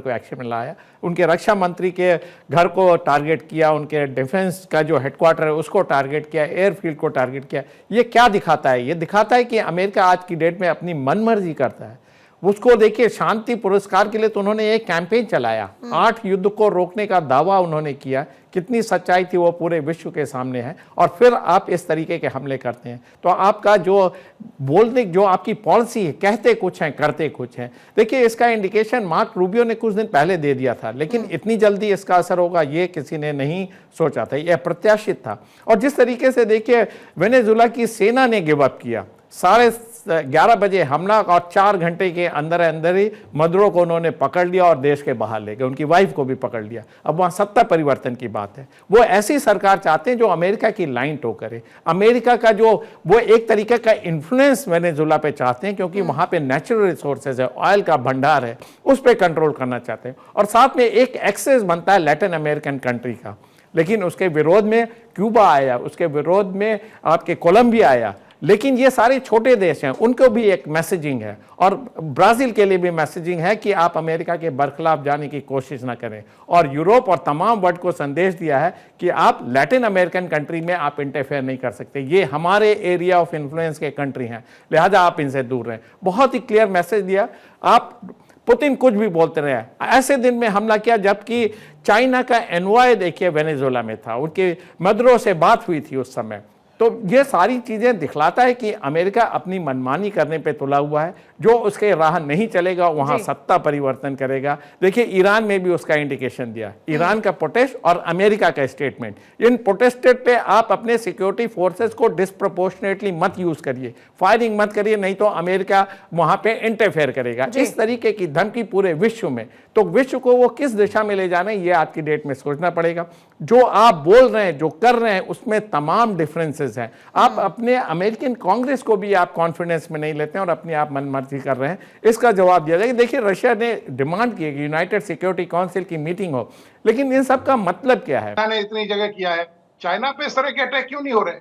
को एक्शन में लाया, उनके रक्षा मंत्री के घर को टारगेट किया, उनके डिफेंस का जो हेडक्वार्टर है उसको टारगेट किया, एयरफील्ड को टारगेट किया। ये क्या दिखाता है? ये दिखाता है कि अमेरिका आज की डेट में अपनी मनमर्जी करता है। उसको देखिए, शांति पुरस्कार के लिए तो उन्होंने एक कैंपेन चलाया, 8 युद्ध को रोकने का दावा उन्होंने किया। कितनी सच्चाई थी वो पूरे विश्व के सामने है। और फिर आप इस तरीके के हमले करते हैं तो आपका जो बोलने, जो आपकी पॉलिसी है, कहते कुछ हैं करते कुछ हैं। देखिए, इसका इंडिकेशन मार्क रूबियो ने कुछ दिन पहले दे दिया था, लेकिन इतनी जल्दी इसका असर होगा ये किसी ने नहीं सोचा था, यह अप्रत्याशित था। और जिस तरीके से देखिए वेनेजुएला की सेना ने गिव अप किया, 11:30 बजे हमला और 4 घंटे के अंदर अंदर ही मदुरो को उन्होंने पकड़ लिया और देश के बाहर ले गए, उनकी वाइफ को भी पकड़ लिया। अब वहाँ सत्ता परिवर्तन की बात है। वो ऐसी सरकार चाहते हैं जो अमेरिका की लाइन टो करे, अमेरिका का जो वो एक तरीके का इन्फ्लुएंस वेनेजुएला पे चाहते हैं, क्योंकि वहाँ पे नेचुरल रिसोर्सेज है, ऑयल का भंडार है, उस पर कंट्रोल करना चाहते हैं। और साथ में एक एक्सेस बनता है लैटिन अमेरिकन कंट्री का, लेकिन उसके विरोध में क्यूबा आया, उसके विरोध में आपके कोलंबिया आया। लेकिन ये सारे छोटे देश हैं, उनको भी एक मैसेजिंग है, और ब्राज़ील के लिए भी मैसेजिंग है कि आप अमेरिका के बरखिलाफ जाने की कोशिश ना करें। और यूरोप और तमाम वर्ल्ड को संदेश दिया है कि आप लैटिन अमेरिकन कंट्री में आप इंटरफेयर नहीं कर सकते, ये हमारे एरिया ऑफ इन्फ्लुएंस के कंट्री हैं, लिहाजा आप इनसे दूर रहें। बहुत ही क्लियर मैसेज दिया। आप पुतिन कुछ भी बोलते रहे, ऐसे दिन में हमला किया जबकि चाइना का एनवॉय देखिए वेनेजुएला में था, उनके मदुरो से बात हुई थी उस समय। तो ये सारी चीज़ें दिखलाता है कि अमेरिका अपनी मनमानी करने पे तुला हुआ है, जो उसके राह नहीं चलेगा वहाँ सत्ता परिवर्तन करेगा। देखिए, ईरान में भी उसका इंडिकेशन दिया, ईरान का प्रोटेस्ट और अमेरिका का स्टेटमेंट। इन प्रोटेस्टेड पे आप अपने सिक्योरिटी फोर्सेस को डिस्प्रपोर्शनेटली मत यूज़ करिए, फायरिंग मत करिए, नहीं तो अमेरिका वहाँ पे इंटरफेयर करेगा। इस तरीके की धमकी पूरे विश्व में, तो विश्व को वो किस दिशा में ले जाना है ये आज की डेट में सोचना पड़ेगा। जो आप बोल रहे हैं, जो कर रहे हैं, उसमें तमाम डिफरेंसेस हैं। आप अपने अमेरिकन कांग्रेस को भी आप कॉन्फिडेंस में नहीं लेते हैं और अपनी आप मनमर्जी कर रहे हैं, इसका जवाब दिया जाएगा। देखिए, रशिया ने डिमांड की कि यूनाइटेड सिक्योरिटी काउंसिल की मीटिंग हो, लेकिन इन सब का मतलब क्या है? ने इतनी जगह किया है, चाइना पे इस तरह के अटैक क्यों नहीं हो रहे?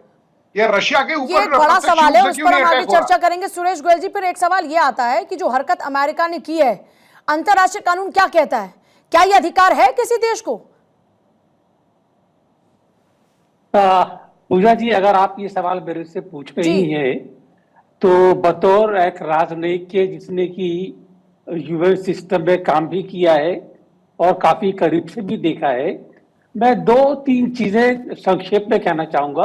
ये रशिया के ऊपर ये एक बड़ा सवाल है, उस पर हम आगे चर्चा करेंगे। सुरेश गोयल जी, पर एक सवाल ये आता है कि जो हरकत अमेरिका ने की है, अंतरराष्ट्रीय कानून क्या कहता है? क्या ये अधिकार है किसी देश को? पूजा जी, अगर आप ये सवाल मेरे से पूछ रही हैं, तो बतौर एक राजनयिक के जिसने कि यूएन सिस्टम में काम भी किया है और काफी करीब से भी देखा है, मैं 2-3 चीजें संक्षेप में कहना चाहूंगा।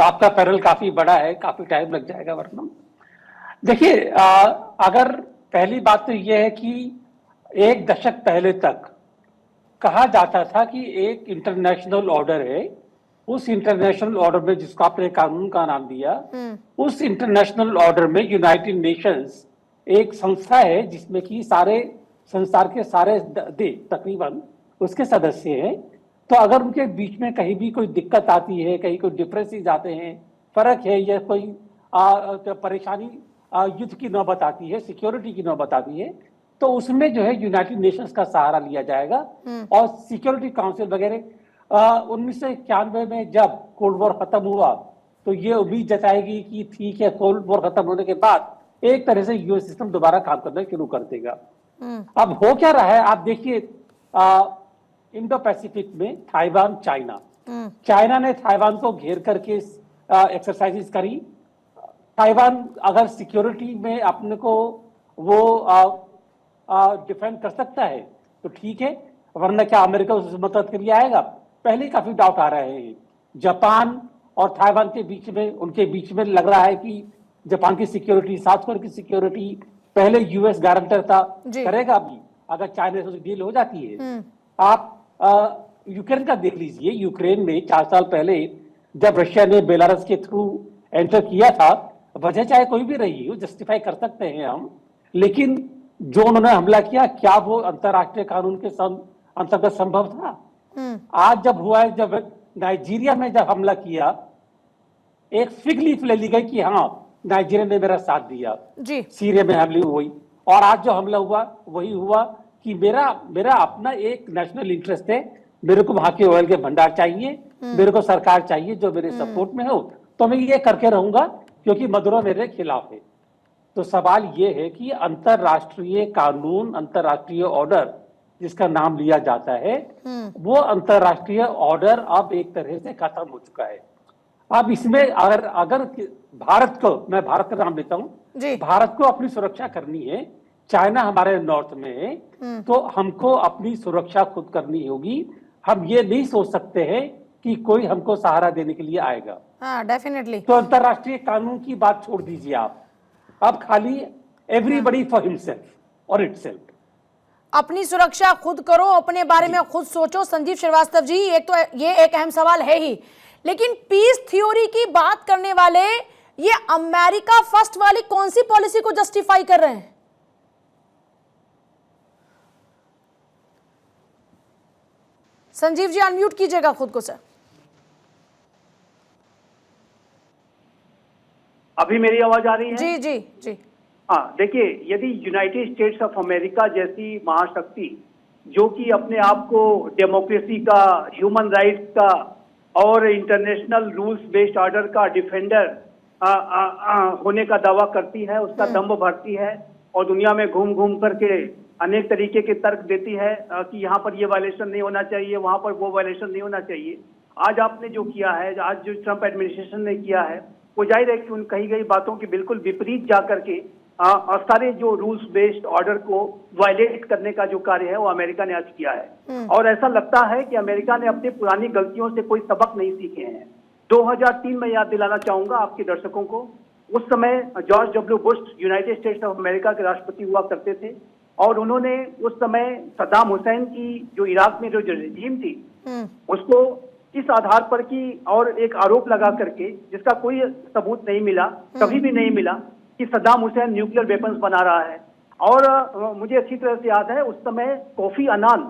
आपका पैनल काफी बड़ा है, काफी टाइम लग जाएगा वरना। देखिए, अगर पहली बात तो यह है कि 1 दशक पहले तक कहा जाता था कि एक इंटरनेशनल ऑर्डर है, उस इंटरनेशनल ऑर्डर में, जिसको आपने कानून का नाम दिया, उस इंटरनेशनल ऑर्डर में यूनाइटेड नेशंस एक संस्था है जिसमें कि सारे संसार के सारे देश तकरीबन उसके सदस्य हैं। तो अगर उनके बीच में कहीं भी कोई दिक्कत आती है, कहीं कोई डिफरेंसेस आते हैं, फर्क है, या कोई परेशानी युद्ध की नौबत आती है, सिक्योरिटी की नौबत आती है, तो उसमें जो है यूनाइटेड नेशंस का सहारा लिया जाएगा। और सिक्योरिटी काउंसिल वगैरह 1991 में जब कोल्ड वॉर खत्म हुआ तो ये उम्मीद जताएगी कि ठीक है, कोल्ड वॉर खत्म होने के बाद एक तरह से यूएस सिस्टम दोबारा काम करना शुरू कर देगा। अब हो क्या रहा है, आप देखिए, इंडो पैसिफिक में ताइवान, चाइना ने ताइवान को घेर करके एक्सरसाइजेस करी। ताइवान अगर सिक्योरिटी में अपने को वो डिफेंड कर सकता है तो ठीक है, वरना क्या अमेरिका उससे मदद के लिए आएगा? पहले काफी डाउट आ रहे हैं। जापान और ताइवान के बीच में, उनके बीच में लग रहा है कि जापान की सिक्योरिटी, साउथ कोरिया की सिक्योरिटी पहले यूएस गारंटर था, करेगा भी अगर चाइना से डील हो जाती है। आप यूक्रेन का देख लीजिए, यूक्रेन में 4 साल पहले जब रशिया ने बेलारूस के थ्रू एंटर किया था, वजह चाहे कोई भी रही हो, जस्टिफाई कर सकते हैं हम, लेकिन जो उन्होंने हमला किया, क्या वो अंतरराष्ट्रीय कानून के अंतर्गत संभव था? आज जब हुआ है, जब नाइजीरिया में जब हमला किया, एक फिग लीफ ले ली गई कि हाँ, नाइजीरिया ने मेरा साथ दिया, सीरिया में हमले हुई, और आज जो हमला हुआ वही हुआ कि मेरा अपना एक नेशनल इंटरेस्ट है, मेरे को वहां के ऑयल के भंडार चाहिए, मेरे को सरकार चाहिए जो मेरे सपोर्ट में हो, तो मैं ये करके रहूंगा क्योंकि मदुरो मेरे खिलाफ है। तो सवाल ये है कि अंतरराष्ट्रीय कानून, अंतरराष्ट्रीय ऑर्डर जिसका नाम लिया जाता है, वो अंतरराष्ट्रीय ऑर्डर अब एक तरह से खत्म हो चुका है। अब इसमें अगर भारत को, मैं भारत का नाम लेता जी। हूं, भारत को अपनी सुरक्षा करनी है, चाइना हमारे नॉर्थ में है, तो हमको अपनी सुरक्षा खुद करनी होगी। हम ये नहीं सोच सकते हैं कि कोई हमको सहारा देने के लिए आएगा। हाँ, डेफिनेटली। तो अंतरराष्ट्रीय कानून की बात छोड़ दीजिए आप, अब खाली एवरीबडी फॉर हिमसेल्फ और इटसेल्फ। अपनी सुरक्षा खुद करो, अपने बारे में खुद सोचो। संजीव श्रीवास्तव जी, एक तो ये एक अहम सवाल है ही, लेकिन पीस थ्योरी की बात करने वाले ये अमेरिका फर्स्ट वाली कौन सी पॉलिसी को जस्टिफाई कर रहे हैं? संजीव जी अनम्यूट कीजिएगा खुद को सर। अभी मेरी आवाज आ रही है? जी जी जी। हाँ, देखिए, यदि यूनाइटेड स्टेट्स ऑफ अमेरिका जैसी महाशक्ति जो कि अपने आप को डेमोक्रेसी का, ह्यूमन राइट्स का और इंटरनेशनल रूल्स बेस्ड ऑर्डर का डिफेंडर होने का दावा करती है, उसका दम्भ भरती है और दुनिया में घूम घूम करके अनेक तरीके के तर्क देती है कि यहाँ पर ये वायलेशन नहीं होना चाहिए, वहां पर वो वायलेशन नहीं होना चाहिए। आज आपने जो किया है, आज जो ट्रंप एडमिनिस्ट्रेशन ने किया है, वो जाहिर है कि उन कही गई बातों की बिल्कुल विपरीत जा करके सारे जो रूल्स बेस्ड ऑर्डर को वायलेट करने का जो कार्य है वो अमेरिका ने आज किया है। और ऐसा लगता है कि अमेरिका ने अपनी पुरानी गलतियों से कोई सबक नहीं सीखे हैं। 2003 में याद दिलाना चाहूंगा आपके दर्शकों को, उस समय George W Bush United states of America के राष्ट्रपति हुआ करते थे और उन्होंने उस समय सद्दाम हुसैन की जो इराक में जो रजीम थी उसको इस आधार पर कि और एक आरोप लगा करके, जिसका कोई सबूत नहीं मिला, कभी भी नहीं मिला, कि सद्दाम हुसैन न्यूक्लियर वेपन्स बना रहा है। और मुझे अच्छी तरह से याद है उस समय कोफी अनान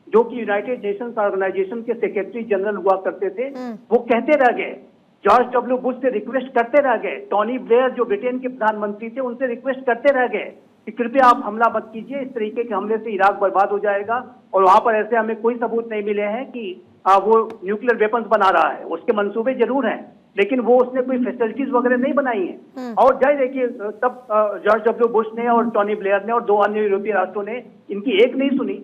जो कि यूनाइटेड नेशंस ऑर्गेनाइजेशन के सेक्रेटरी जनरल हुआ करते थे, वो कहते रह गए, जॉर्ज डब्ल्यू बुश से रिक्वेस्ट करते रह गए, टोनी ब्लेयर जो ब्रिटेन के प्रधानमंत्री थे उनसे रिक्वेस्ट करते रह गए कि कृपया आप हमला मत कीजिए, इस तरीके के हमले से इराक बर्बाद हो जाएगा और वहां पर ऐसे हमें कोई सबूत नहीं मिले हैं कि वो न्यूक्लियर वेपन्स बना रहा है। उसके मंसूबे जरूर हैं लेकिन वो उसने कोई फैसिलिटीज वगैरह नहीं बनाई है। और जाहिर है कि तब जॉर्ज डब्ल्यू बुश ने और टोनी ब्लेयर ने और 2 अन्य यूरोपीय राष्ट्रों ने इनकी एक नहीं सुनी,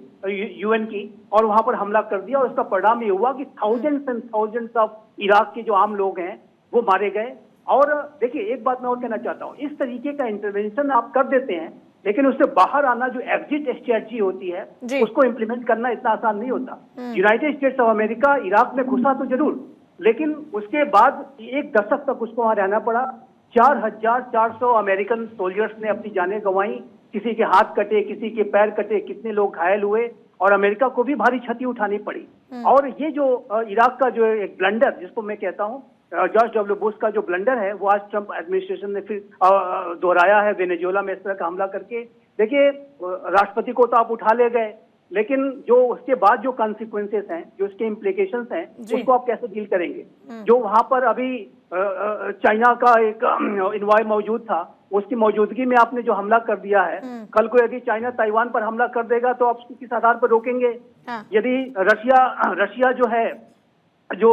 यूएन की, और वहां पर हमला कर दिया। और उसका परिणाम ये हुआ कि thousands and thousands of Iraq के जो आम लोग हैं वो मारे गए। और देखिए, एक बात मैं और कहना चाहता हूँ, इस तरीके का इंटरवेंशन आप कर देते हैं लेकिन उससे बाहर आना जो एग्जिट स्ट्रेटजी होती है उसको इम्प्लीमेंट करना इतना आसान नहीं होता। United states of America Iraq में घुसा तो जरूर, लेकिन उसके बाद 1 दशक तक उसको वहां रहना पड़ा। 4400 अमेरिकन सोल्जर्स ने अपनी जानें गंवाई, किसी के हाथ कटे, किसी के पैर कटे, कितने लोग घायल हुए और अमेरिका को भी भारी क्षति उठानी पड़ी। और ये जो इराक का जो एक ब्लंडर, जिसको मैं कहता हूँ जॉर्ज डब्ल्यू बुश का जो ब्लंडर है, वो आज ट्रंप एडमिनिस्ट्रेशन ने फिर दोहराया है वेनेजुएला में इस तरह का हमला करके। देखिए, राष्ट्रपति को तो आप उठा ले गए, लेकिन जो उसके बाद जो कॉन्सिक्वेंसेस हैं, जो उसके इम्प्लीकेशंस हैं, उसको आप कैसे डील करेंगे? जो वहां पर अभी चाइना का एक इन्वॉय मौजूद था, उसकी मौजूदगी में आपने जो हमला कर दिया है, कल को यदि चाइना ताइवान पर हमला कर देगा तो आप किस आधार पर रोकेंगे? यदि रशिया जो है, जो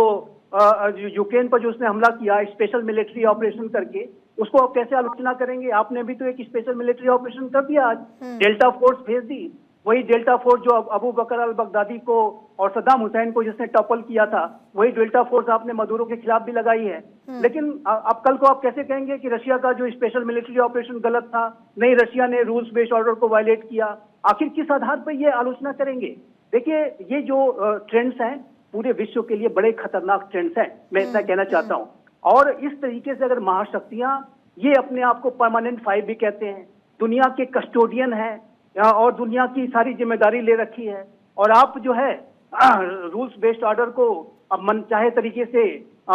यूक्रेन पर जो उसने हमला किया स्पेशल मिलिट्री ऑपरेशन करके, उसको आप कैसे आलोचना करेंगे? आपने भी तो एक स्पेशल मिलिट्री ऑपरेशन कर दिया, आज डेल्टा फोर्स भेज दी। वही डेल्टा फोर्स जो अबू बकर अल बगदादी को और सद्दाम हुसैन को जिसने टॉपल किया था, वही डेल्टा फोर्स आपने मदुरो के खिलाफ भी लगाई है। लेकिन अब कल को आप कैसे कहेंगे कि रशिया का जो स्पेशल मिलिट्री ऑपरेशन गलत था? नहीं, रशिया ने रूल्स बेस्ड ऑर्डर को वायलेट किया। आखिर किस आधार पर ये आलोचना करेंगे? देखिए, ये जो ट्रेंड्स हैं पूरे विश्व के लिए बड़े खतरनाक ट्रेंड्स हैं, मैं इतना कहना चाहता हूँ। और इस तरीके से अगर महाशक्तियां, ये अपने आप को परमानेंट 5 भी कहते हैं, दुनिया के कस्टोडियन हैं और दुनिया की सारी जिम्मेदारी ले रखी है, और आप जो है रूल्स बेस्ड ऑर्डर को अब मन चाहे तरीके से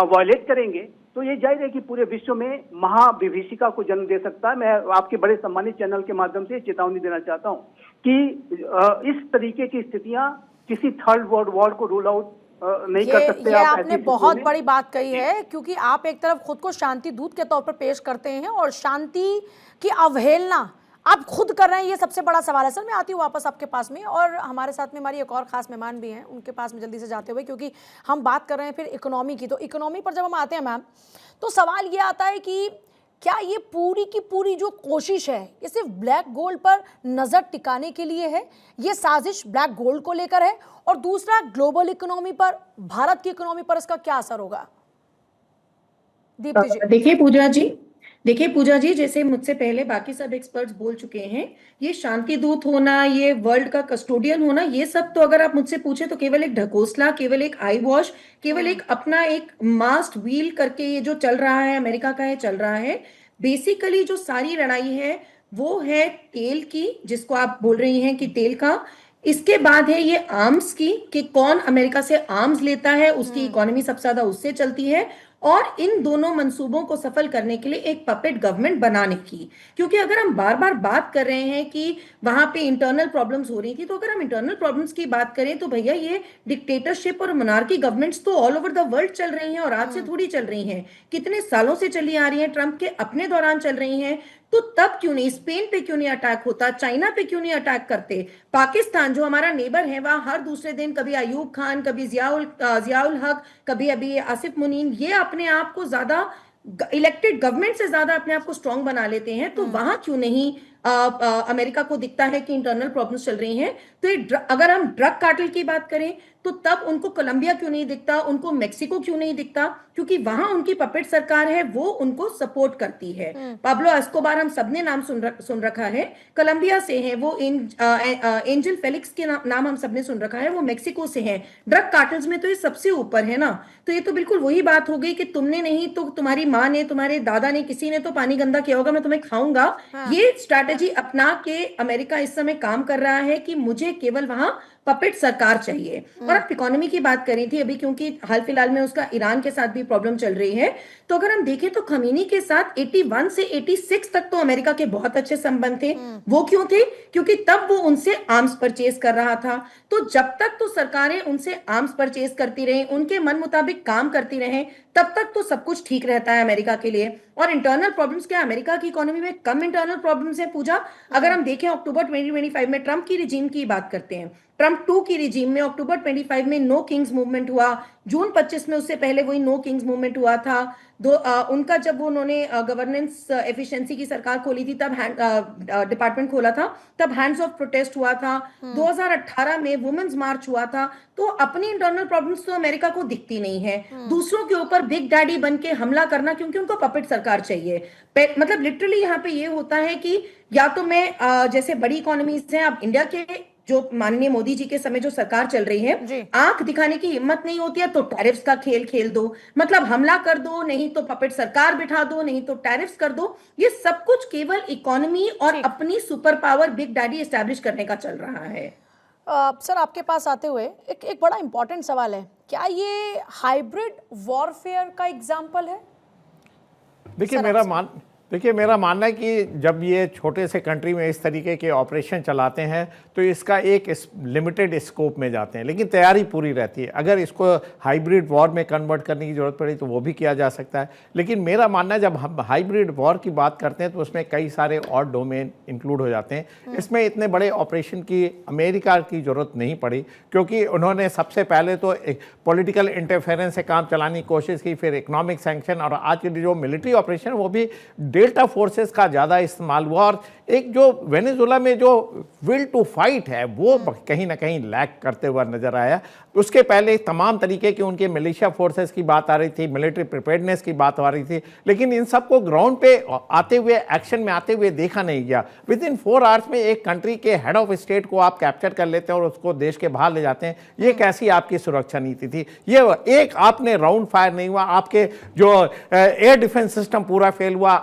वायलेट करेंगे, तो ये जाहिर है कि पूरे विश्व में महाविभीषिका को जन्म दे सकता है। मैं आपके बड़े सम्मानित चैनल के माध्यम से चेतावनी देना चाहता हूँ कि इस तरीके की स्थितियां किसी थर्ड वर्ल्ड वॉर को रूल आउट नहीं कर सकते। ये आपने बहुत बड़ी बात कही है, क्योंकि आप एक तरफ खुद को शांति दूत के तौर पर पेश करते हैं और शांति की अवहेलना आप खुद कर रहे हैं, ये सबसे बड़ा सवाल है। सर, मैं आती हूँ वापस आपके पास में, और हमारे साथ में हमारी एक और खास मेहमान भी हैं, उनके पास में जल्दी से जाते हुए, क्योंकि हम बात कर रहे हैं फिर इकोनॉमी की। तो इकोनॉमी पर जब हम आते हैं मैम, तो सवाल ये आता है कि क्या ये पूरी की पूरी जो कोशिश है ये सिर्फ ब्लैक गोल्ड पर नजर टिकाने के लिए है, ये साजिश ब्लैक गोल्ड को लेकर है, और दूसरा ग्लोबल इकोनॉमी पर, भारत की इकोनॉमी पर इसका क्या असर होगा? दीप्ति जी। देखिए पूजा जी, जैसे मुझसे पहले बाकी सब एक्सपर्ट्स बोल चुके हैं, ये शांति दूत होना, ये वर्ल्ड का कस्टोडियन होना, ये सब तो अगर आप मुझसे पूछे तो केवल एक ढकोसला, केवल एक आई वॉश, केवल एक अपना एक मास्ट व्हील करके ये जो चल रहा है, अमेरिका का है, चल रहा है। बेसिकली जो सारी लड़ाई है वो है तेल की, जिसको आप बोल रही हैं कि तेल का। इसके बाद है ये आर्म्स की, कि कौन अमेरिका से आर्म्स लेता है, उसकी इकोनॉमी सबसे ज्यादा उससे चलती है। और इन दोनों मंसूबों को सफल करने के लिए एक पपेट गवर्नमेंट बनाने की, क्योंकि अगर हम बार बार बात कर रहे हैं कि वहां पे इंटरनल प्रॉब्लम्स हो रही थी, तो अगर हम इंटरनल प्रॉब्लम्स की बात करें तो भैया ये डिक्टेटरशिप और मोनार्की गवर्नमेंट्स तो ऑल ओवर द वर्ल्ड चल रही हैं, और आज से थोड़ी चल रही हैं, कितने सालों से चली आ रही हैं, ट्रंप के अपने दौरान चल रही हैं। तो तब क्यों नहीं स्पेन पे क्यों नहीं अटैक होता, चाइना पे क्यों नहीं अटैक करते, पाकिस्तान जो हमारा नेबर है वहां हर दूसरे दिन कभी अयूब खान, कभी जियाउल हक, कभी अभी आसिफ मुनीन, ये अपने आप को ज्यादा इलेक्टेड गवर्नमेंट से ज्यादा अपने आप को स्ट्रांग बना लेते हैं। तो वहां क्यों नहीं अमेरिका को दिखता है कि इंटरनल प्रॉब्लम्स चल रही हैं। तो अगर हम ड्रग कार्टेल की बात करें तो तब उनको कोलंबिया क्यों नहीं दिखता, उनको मेक्सिको क्यों नहीं दिखता, क्योंकि वहां उनकी पपेट सरकार है, वो उनको सपोर्ट करती है। पाब्लो एस्कोबार हम सबने नाम सुन रखा है, कोलंबिया से है वो, एंजल फेलिक्स के नाम हम सबने सुन रखा है, वो मेक्सिको से है। ड्रग कार्टेल्स में तो ये सबसे ऊपर है ना। तो ये तो बिल्कुल वही बात हो गई कि तुमने नहीं तो तुम्हारी माँ ने, तुम्हारे दादा ने, किसी ने तो पानी गंदा किया होगा, मैं तुम्हें खाऊंगा। ये स्ट्रैटेजी अपना के अमेरिका इस समय काम कर रहा है कि मुझे केवल वहां पपेट सरकार चाहिए। और आप इकोनॉमी की बात करी थी अभी, क्योंकि हाल फिलहाल में उसका ईरान के साथ भी प्रॉब्लम चल रही है, तो अगर हम देखें तो खमीनी के साथ 81 से 86 तक तो अमेरिका के बहुत अच्छे संबंध थे। वो क्यों थे? क्योंकि तब वो उनसे आर्म्स परचेज कर रहा था। तो जब तक तो सरकारें उनसे आर्म्स परचेज करती रही, उनके मन मुताबिक काम करती रहे, तब तक तो सब कुछ ठीक रहता है अमेरिका के लिए। और इंटरनल प्रॉब्लम्स क्या, अमेरिका की इकोनॉमी में कम इंटरनल प्रॉब्लम्स है पूजा। अगर हम देखें अक्टूबर 2025 में ट्रंप की रिजीम की बात करते हैं, ट्रंप 2 की रिजीम में अक्टूबर 25 में नो किंग्स मूवमेंट हुआ, जून 25 में उससे पहले वही नो किंग्स मूवमेंट हुआ था। उनका जब उन्होंने गवर्नेंस एफिशिएंसी की सरकार खोली थी, तब डिपार्टमेंट खोला था, तब हैंड्स ऑफ प्रोटेस्ट हुआ था। 2018 में वुमेन्स मार्च हुआ था। तो अपनी इंटरनल प्रॉब्लम्स तो अमेरिका को दिखती नहीं है, दूसरों के ऊपर बिग डैडी बन के हमला करना, क्योंकि उनको पपेट सरकार चाहिए। मतलब लिटरली यहाँ पे ये होता है कि या तो मैं जैसे बड़ी इकोनॉमीज हैं, अब इंडिया के जो माननीय मोदी जी के समय जो सरकार चल रही है, आंख दिखाने की हिम्मत नहीं होती है तो टैरिफ्स का खेल खेल दो, मतलब हमला कर दो, नहीं तो पपेट सरकार बिठा दो, नहीं तो टैरिफ्स कर दो। ये सब कुछ केवल इकोनॉमी और अपनी super power big daddy establish करने का चल रहा है। सर आपके पास आते हुए एक बड़ा इंपॉर्टेंट सवाल है, क्या ये हाइब्रिड वॉरफेयर का एग्जाम्पल है? देखिए मेरा मानना है कि जब ये छोटे से कंट्री में इस तरीके के ऑपरेशन चलाते हैं तो इसका एक लिमिटेड स्कोप में जाते हैं, लेकिन तैयारी पूरी रहती है। अगर इसको हाइब्रिड वॉर में कन्वर्ट करने की ज़रूरत पड़ी तो वो भी किया जा सकता है। लेकिन मेरा मानना है जब हम हाइब्रिड वॉर की बात करते हैं तो उसमें कई सारे और डोमेन इंक्लूड हो जाते हैं। इसमें इतने बड़े ऑपरेशन की अमेरिका की ज़रूरत नहीं पड़ी, क्योंकि उन्होंने सबसे पहले तो एक पॉलिटिकल इंटरफेरेंस से काम चलाने की कोशिश की, फिर इकोनॉमिक सैंक्शन, और आज के जो मिलिट्री ऑपरेशन वो भी डेल्टा फोर्सेस का ज़्यादा इस्तेमाल हुआ। और एक जो वेनेजुएला में जो विल टू फाइट है वो कहीं ना कहीं लैक करते हुआ नजर आया। उसके पहले तमाम तरीके के उनके मिलिशिया फोर्सेस की बात आ रही थी, मिलिट्री प्रिपेयर्डनेस की बात आ रही थी, लेकिन इन सबको ग्राउंड पे आते हुए, एक्शन में आते हुए देखा नहीं गया। विद इन 4 आवर्स में एक कंट्री के हेड ऑफ स्टेट को आप कैप्चर कर लेते हैं और उसको देश के बाहर ले जाते हैं। ये कैसी आपकी सुरक्षा नीति थी? ये एक आपने राउंड फायर नहीं हुआ, आपके जो एयर डिफेंस सिस्टम पूरा फेल हुआ।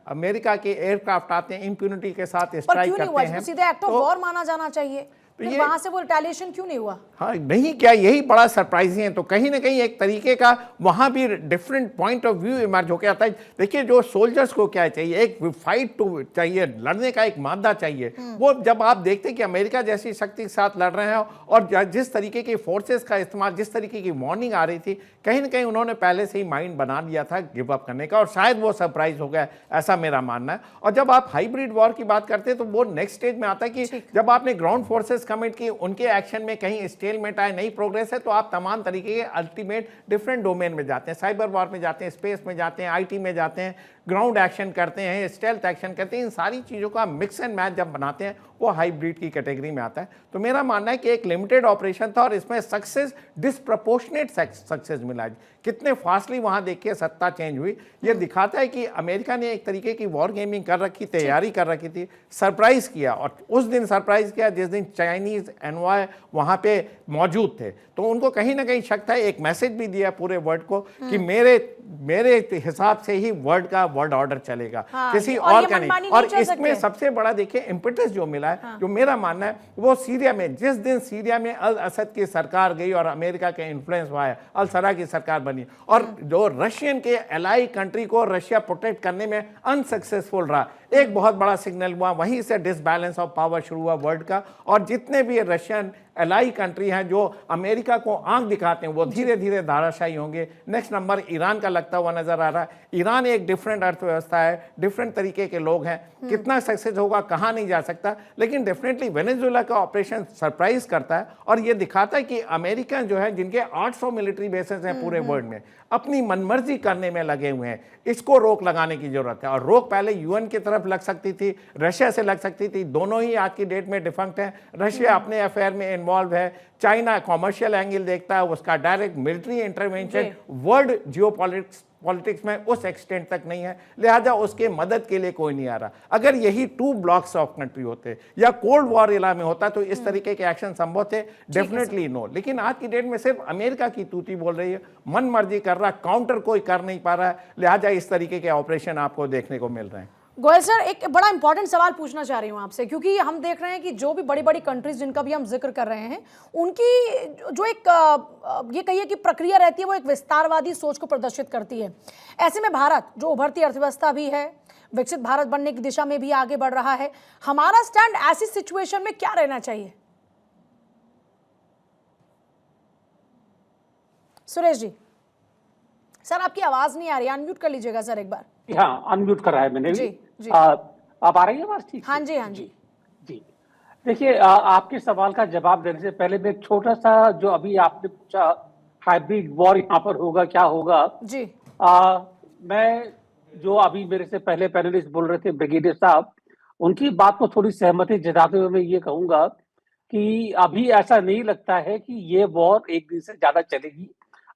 अमेरिका के एयरक्राफ्ट आते हैं, इम्प्यूनिटी के साथ स्ट्राइक करते हैं, सीधे एक्ट ऑफ वॉर माना जाना चाहिए, फिर वहां से वो रिटेलिएशन क्यों नहीं हुआ? हाँ नहीं, क्या यही बड़ा सरप्राइजिंग है। तो कहीं ना कहीं एक तरीके का वहां भी different point of view emerge होकर आता है। देखिए जो सोल्जर्स को क्या चाहिए, एक फाइट टू चाहिए, लड़ने का एक मादा चाहिए। वो जब आप देखते हैं कि अमेरिका जैसी शक्ति के साथ लड़ रहे हैं और जिस तरीके की फोर्सेस का इस्तेमाल, जिस तरीके की वार्निंग आ रही थी, कहीं ना कहीं उन्होंने पहले से ही माइंड बना लिया था गिव अप करने का, और शायद वो सरप्राइज हो गया, ऐसा मेरा मानना है। और जब आप हाइब्रिड वॉर की बात करते हैं तो वो नेक्स्ट स्टेज में आता है कि जब आपने ग्राउंड फोर्सेस कमिट की, उनके एक्शन में कहीं स्टेलमेट आए, नहीं प्रोग्रेस है, तो आप तमाम तरीके के अल्टीमेट डिफरेंट डोमेन में जाते हैं, साइबर वॉर में जाते हैं, स्पेस में जाते हैं, आईटी में जाते हैं, ग्राउंड एक्शन करते हैं, स्टेल्थ एक्शन करते हैं। इन सारी चीज़ों का मिक्स एंड मैच जब बनाते हैं वो हाइब्रिड की कैटेगरी में आता है। तो मेरा मानना है कि एक लिमिटेड ऑपरेशन था और इसमें सक्सेस डिसप्रपोर्शनेट सक्सेस मिला। कितने फास्टली वहाँ देखिए सत्ता चेंज हुई, ये दिखाता है कि अमेरिका ने एक तरीके की वॉर गेमिंग कर रखी, तैयारी कर रखी थी, सरप्राइज किया। और उस दिन सरप्राइज किया जिस दिन चाइनीज एनवॉय वहाँ पे मौजूद थे, तो उनको कहीं ना कहीं शक था, एक मैसेज भी दिया पूरे वर्ल्ड को कि मेरे हिसाब से ही वर्ल्ड का वर्ल्ड ऑर्डर चलेगा, किसी और का नहीं। और इसमें सबसे बड़ा देखिए इम्पेटस जो मिला है, जो मेरा मानना है वो सीरिया में, जिस दिन सीरिया में अल असद की सरकार गई और अमेरिका के इन्फ्लुएंस हुआ है, अल सरा की सरकार बनी, और जो रशियन के एलाई कंट्री को रशिया प्रोटेक्ट करने में अनसक्सेसफुल रहा, एक बहुत बड़ा सिग्नल हुआ, वहीं से डिसबैलेंस ऑफ पावर शुरू हुआ वर्ल्ड का। और जितने भी रशियन एलाई कंट्री हैं जो अमेरिका को आंख दिखाते हैं वो धीरे धीरे धाराशायी होंगे। नेक्स्ट नंबर ईरान का लगता हुआ नजर आ रहा है। ईरान एक डिफरेंट अर्थव्यवस्था है, डिफरेंट तरीके के लोग हैं, कितना सक्सेस होगा कहाँ नहीं जा सकता, लेकिन डेफिनेटली वेनेजुएला का ऑपरेशन सरप्राइज करता है और ये दिखाता है कि अमेरिकन जो है, जिनके 800 मिलिट्री बेसेस हैं पूरे वर्ल्ड में, अपनी मनमर्जी करने में लगे हुए हैं। इसको रोक लगाने की जरूरत है, और रोक पहले यूएन की तरफ लग सकती थी, रशिया से लग सकती थी, दोनों ही आज की डेट में डिफंक्ट हैं। रशिया अपने अफेयर में इन्वॉल्व है, चाइना कॉमर्शियल एंगल देखता है, उसका direct military intervention world geopolitics में उस एक्सटेंट तक नहीं है, लिहाजा उसके मदद के लिए कोई नहीं आ रहा। अगर यही 2 ब्लॉक्स ऑफ कंट्री होते या कोल्ड वॉर इला में होता तो इस तरीके के एक्शन संभव थे, डेफिनेटली नो। लेकिन आज की डेट में सिर्फ अमेरिका की तूती बोल रही है, मन मर्जी कर रहा, काउंटर कोई कर नहीं पा रहा है, लिहाजा इस तरीके के ऑपरेशन आपको देखने को मिल रहे हैं। गोयल सर, एक बड़ा इंपॉर्टेंट सवाल पूछना चाह रही हूँ आपसे, क्योंकि हम देख रहे हैं कि जो भी बड़ी बड़ी कंट्रीज जिनका भी हम जिक्र कर रहे हैं, उनकी जो एक ये कहिए कि प्रक्रिया रहती है, वो एक विस्तारवादी सोच को प्रदर्शित करती है। ऐसे में भारत जो उभरती अर्थव्यवस्था भी है, विकसित भारत बनने की दिशा में भी आगे बढ़ रहा है, हमारा स्टैंड ऐसी सिचुएशन में क्या रहना चाहिए? सुरेश जी, सर आपकी आवाज नहीं आ रही, अनम्यूट कर लीजिएगा सर एक बार। हाँ, अनम्यूट करा है मैंने भी। जी। अब आ रही है आवाज ठीक? हाँ जी, हाँ जी। जी, देखिए, आपके सवाल का जवाब देने से पहले मैं छोटा सा, जो अभी आपने पूछा हाइब्रिड वॉर यहाँ पर होगा, क्या होगा जी, मैं जो अभी मेरे से पहले पैनलिस्ट बोल रहे थे ब्रिगेडियर साहब, उनकी बात को थोड़ी सहमति जताते हुए मैं ये कहूंगा कि अभी ऐसा नहीं लगता है कि ये वॉर एक दिन से ज्यादा चलेगी।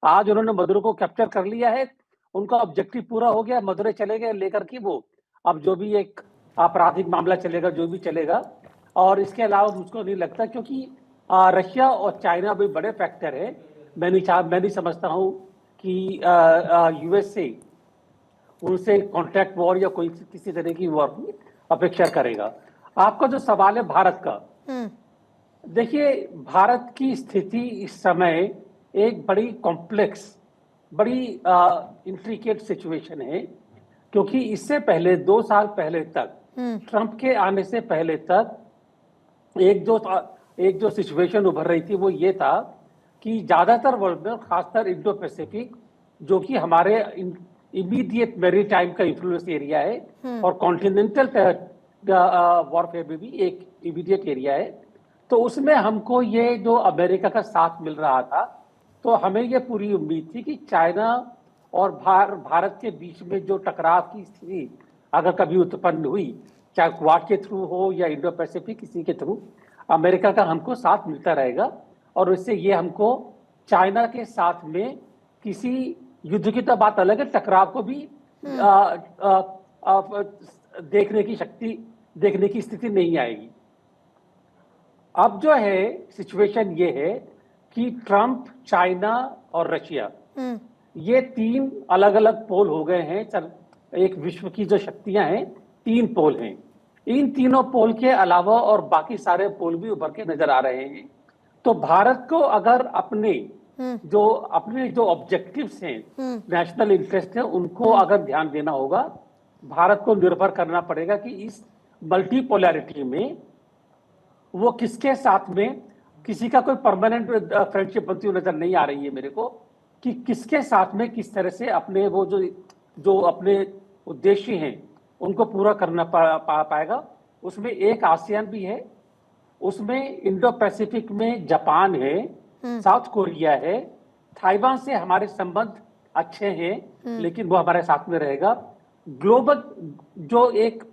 आज उन्होंने मदुरै को कैप्चर कर लिया है, उनका ऑब्जेक्टिव पूरा हो गया, मदुरै चले गए लेकर के वो, अब जो भी एक आपराधिक मामला चलेगा, जो भी चलेगा। और इसके अलावा मुझको नहीं लगता, क्योंकि रशिया और चाइना भी बड़े फैक्टर है। मैं नहीं समझता हूँ कि यूएसए उनसे कॉन्ट्रैक्ट वॉर या कोई किसी तरह की वॉर की अपेक्षा करेगा। आपका जो सवाल है भारत का, देखिए, भारत की स्थिति इस समय एक बड़ी कॉम्प्लेक्स, बड़ी इंट्रिकेट सिचुएशन है, क्योंकि इससे पहले 2 साल पहले तक, ट्रंप के आने से पहले तक एक जो सिचुएशन उभर रही थी वो ये था कि ज्यादातर वर्ल्ड में, खासकर इंडो पैसिफिक, जो कि हमारे इमीडिएट मैरीटाइम का इन्फ्लुएंस एरिया है, और कॉन्टिनेंटल वॉरफेयर में भी एक इमीडिएट एरिया है, तो उसमें हमको ये जो अमेरिका का साथ मिल रहा था, तो हमें ये पूरी उम्मीद थी कि चाइना और भारत के बीच में जो टकराव की स्थिति अगर कभी उत्पन्न हुई, चाहे क्वाड के थ्रू हो या इंडो पैसिफिक, किसी के थ्रू, अमेरिका का हमको साथ मिलता रहेगा, और इससे ये हमको चाइना के साथ में किसी युद्ध की तो बात अलग है, टकराव को भी देखने की स्थिति नहीं आएगी। अब जो है सिचुएशन ये है कि ट्रंप, चाइना और रशिया, ये 3 अलग अलग पोल हो गए हैं। एक विश्व की जो शक्तियां हैं, 3 पोल हैं। इन तीनों पोल के अलावा और बाकी सारे पोल भी उभर के नजर आ रहे हैं। तो भारत को अगर अपने जो ऑब्जेक्टिव्स हैं, नेशनल इंटरेस्ट है, उनको अगर ध्यान देना होगा, भारत को निर्भर करना पड़ेगा कि इस मल्टीपोलैरिटी में वो किसके साथ में, किसी का कोई परमानेंट फ्रेंडशिप बनती हुई नजर नहीं आ रही है मेरे को, कि किसके साथ में किस तरह से अपने वो जो अपने उद्देश्य हैं उनको पूरा करना पाएगा। उसमें एक आसियान भी है, उसमें इंडो पैसिफिक में जापान है, साउथ कोरिया है, ताइवान से हमारे संबंध अच्छे हैं, लेकिन वो हमारे साथ में रहेगा। ग्लोबल जो एक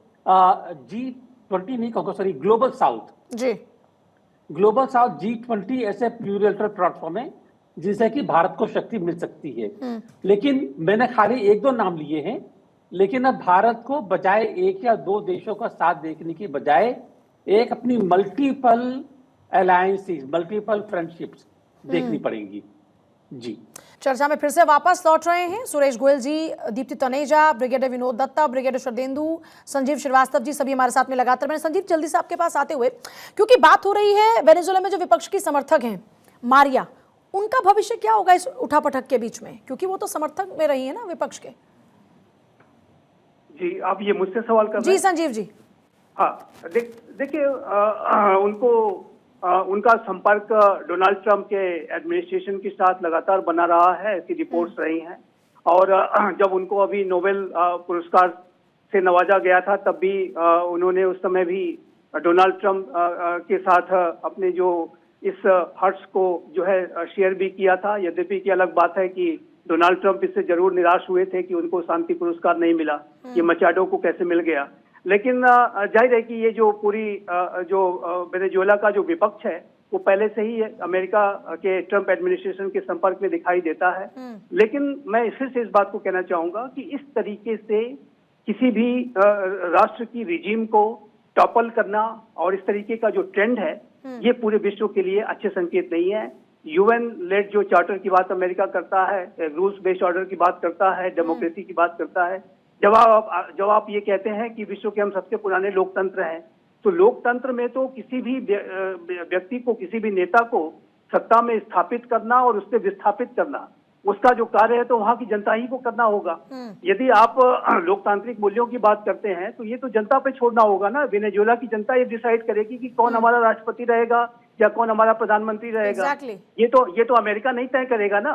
G20 नहीं कहूँगा, सॉरी, ग्लोबल साउथ, जी, ग्लोबल साउथ G20 ऐसे प्लूरिलेटरल प्लेटफॉर्म है जिससे कि भारत को शक्ति मिल सकती है। लेकिन मैंने खाली एक दो नाम लिए हैं, लेकिन अब भारत को बजाय एक या दो देशों का साथ देखने की बजाय एक अपनी मल्टीपल अलायंसेस, मल्टीपल फ्रेंडशिप्स देखनी पड़ेंगी। जी, चर्चा में फिर से वापस लौट रहे हैं सुरेश गोयल जी, दीप्ति तनेजा, ब्रिगेडियर विनोद दत्ता, ब्रिगेडियर शरदेंदु, संजीव श्रीवास्तव जी, सभी हमारे साथ में लगातार। मैंने संजीव जल्दी से आपके पास आते हुए, क्योंकि बात हो रही है वेनेजुएला में जो विपक्ष की समर्थक हैं मारिया, उनका भविष्य क्या होगा इस उठापटक के बीच में, क्योंकि वो तो समर्थक में रही है ना विपक्ष के। जी, आप ये मुझसे सवाल कर रहे जी हैं? संजीव जी। हाँ, देखिए, उनका संपर्क डोनाल्ड ट्रंप के एडमिनिस्ट्रेशन के साथ लगातार बना रहा है, ऐसी रिपोर्ट्स रही हैं। और जब उनको अभी नोबेल पुरस्कार से नवाजा गया था, तब भी उन्होंने उस समय भी डोनाल्ड ट्रंप के साथ अपने जो इस हर्ष को जो है शेयर भी किया था। यद्यपि की अलग बात है कि डोनाल्ड ट्रंप इससे जरूर निराश हुए थे कि उनको शांति पुरस्कार नहीं मिला, ये मचाडो को कैसे मिल गया। लेकिन जाहिर है कि ये जो पूरी जो वेनेजुएला का जो विपक्ष है वो पहले से ही अमेरिका के ट्रंप एडमिनिस्ट्रेशन के संपर्क में दिखाई देता है। लेकिन मैं फिर से इस बात को कहना चाहूंगा कि इस तरीके से किसी भी राष्ट्र की रिजीम को टॉपल करना और इस तरीके का जो ट्रेंड है, ये पूरे विश्व के लिए अच्छे संकेत नहीं है। यूएन लेड जो चार्टर की बात अमेरिका करता है, रूल्स बेस्ड ऑर्डर की बात करता है, डेमोक्रेसी की बात करता है, जब आप ये कहते हैं कि विश्व के हम सबसे पुराने लोकतंत्र हैं, तो लोकतंत्र में तो किसी भी व्यक्ति को, किसी भी नेता को सत्ता में स्थापित करना और उससे विस्थापित करना, उसका जो कार्य है तो वहां की जनता ही को करना होगा। यदि आप लोकतांत्रिक मूल्यों की बात करते हैं तो ये तो जनता पे छोड़ना होगा ना। वेनेजुएला की जनता ये डिसाइड करेगी कि कौन हमारा राष्ट्रपति रहेगा या कौन हमारा प्रधानमंत्री रहेगा। Exactly. ये तो अमेरिका नहीं तय करेगा ना।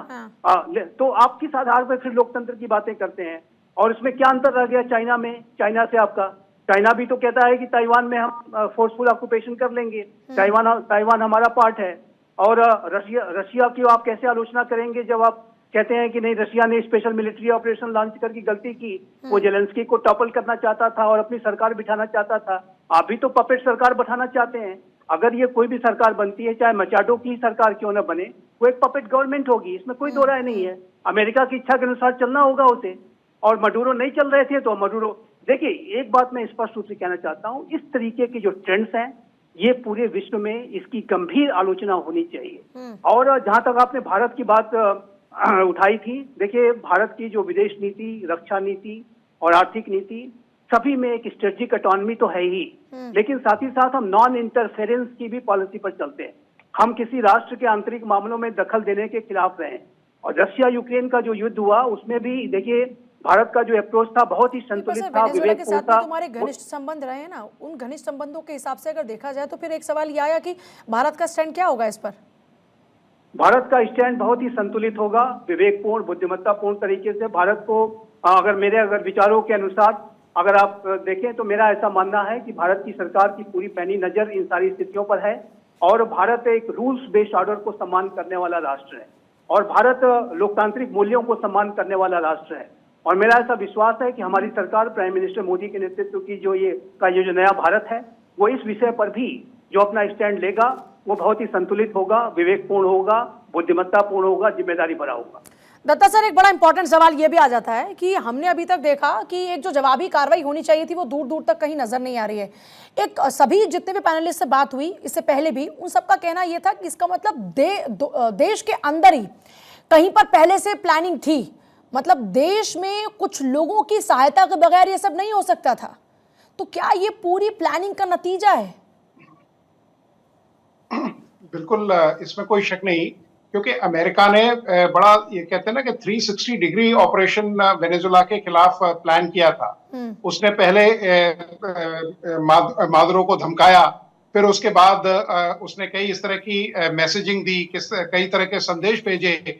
तो आप किस आधार पर फिर लोकतंत्र की बातें करते हैं? और इसमें क्या अंतर रह गया चाइना में? चाइना से आपका, चाइना भी तो कहता है कि ताइवान में हम फोर्सफुल ऑक्यूपेशन कर लेंगे, ताइवान हमारा पार्ट है। और रशिया की आप कैसे आलोचना करेंगे जब आप कहते हैं कि नहीं, रशिया ने स्पेशल मिलिट्री ऑपरेशन लॉन्च करके गलती की, वो जेलेंस्की को टॉपल करना चाहता था और अपनी सरकार बिठाना चाहता था। आप भी तो पपेट सरकार बैठाना चाहते हैं। अगर ये कोई भी सरकार बनती है, चाहे मचाडो की सरकार क्यों न बने, वो एक पपेट गवर्नमेंट होगी, इसमें कोई दो राय नहीं है। अमेरिका की इच्छा के अनुसार चलना होगा उसे। और मडूरो नहीं चल रहे थे तो मडूरो, देखिए एक बात मैं स्पष्ट रूप से कहना चाहता हूँ, इस तरीके के जो ट्रेंड्स हैं ये पूरे विश्व में इसकी गंभीर आलोचना होनी चाहिए। और जहां तक आपने भारत की बात उठाई थी, देखिए भारत की जो विदेश नीति, रक्षा नीति और आर्थिक नीति, सभी में एक स्ट्रेटेजिक ऑटोनॉमी तो है ही, लेकिन साथ ही साथ हम नॉन इंटरफेरेंस की भी पॉलिसी पर चलते हैं। हम किसी राष्ट्र के आंतरिक मामलों में दखल देने के खिलाफ रहे। और रशिया यूक्रेन का जो युद्ध हुआ उसमें भी देखिए भारत का जो अप्रोच था बहुत ही संतुलित था, विवेकपूर्ण था। तुम्हारे घनिष्ठ संबंध रहे हैं ना, उन घनिष्ठ संबंधों के हिसाब से अगर देखा जाए तो फिर एक सवाल ये आया कि भारत का स्टैंड क्या होगा इस पर? भारत का स्टैंड बहुत ही संतुलित होगा, विवेकपूर्ण, बुद्धिमत्तापूर्ण तरीके से। भारत को अगर विचारों के अनुसार अगर आप देखें तो मेरा ऐसा मानना है कि भारत की सरकार की पूरी पैनी नजर इन सारी स्थितियों पर है। और भारत एक रूल्स बेस्ड ऑर्डर को सम्मान करने वाला राष्ट्र है, और भारत लोकतांत्रिक मूल्यों को सम्मान करने वाला राष्ट्र है। और मेरा ऐसा विश्वास है कि हमारी सरकार, प्राइम मिनिस्टर मोदी के नेतृत्व की जो नया भारत है, वो इस विषय पर भी जो अपना स्टैंड लेगा वो बहुत ही संतुलित होगा, विवेकपूर्ण होगा, बुद्धिमत्तापूर्ण होगा, जिम्मेदारी भरा होगा। दत्ता सर, एक बड़ा इंपॉर्टेंट सवाल ये भी आ जाता है कि हमने अभी तक देखा कि एक जो जवाबी कार्रवाई होनी चाहिए थी वो दूर दूर तक कहीं नजर नहीं आ रही है। एक सभी जितने भी पैनलिस्ट से बात हुई इससे पहले भी, उन सबका कहना यह था कि इसका मतलब देश के अंदर ही कहीं पर पहले से प्लानिंग थी, मतलब देश में कुछ लोगों की सहायता के बगैर ये सब नहीं हो सकता था। तो क्या ये पूरी प्लानिंग का नतीजा है? बिल्कुल, इसमें कोई शक नहीं, क्योंकि अमेरिका ने बड़ा, ये कहते हैं ना कि 360 डिग्री ऑपरेशन वेनेजुएला के खिलाफ प्लान किया था। उसने पहले मादुरो को धमकाया, फिर उसके बाद उसने कई इस तरह की मैसेजिंग दी, कई तरह के संदेश भेजे,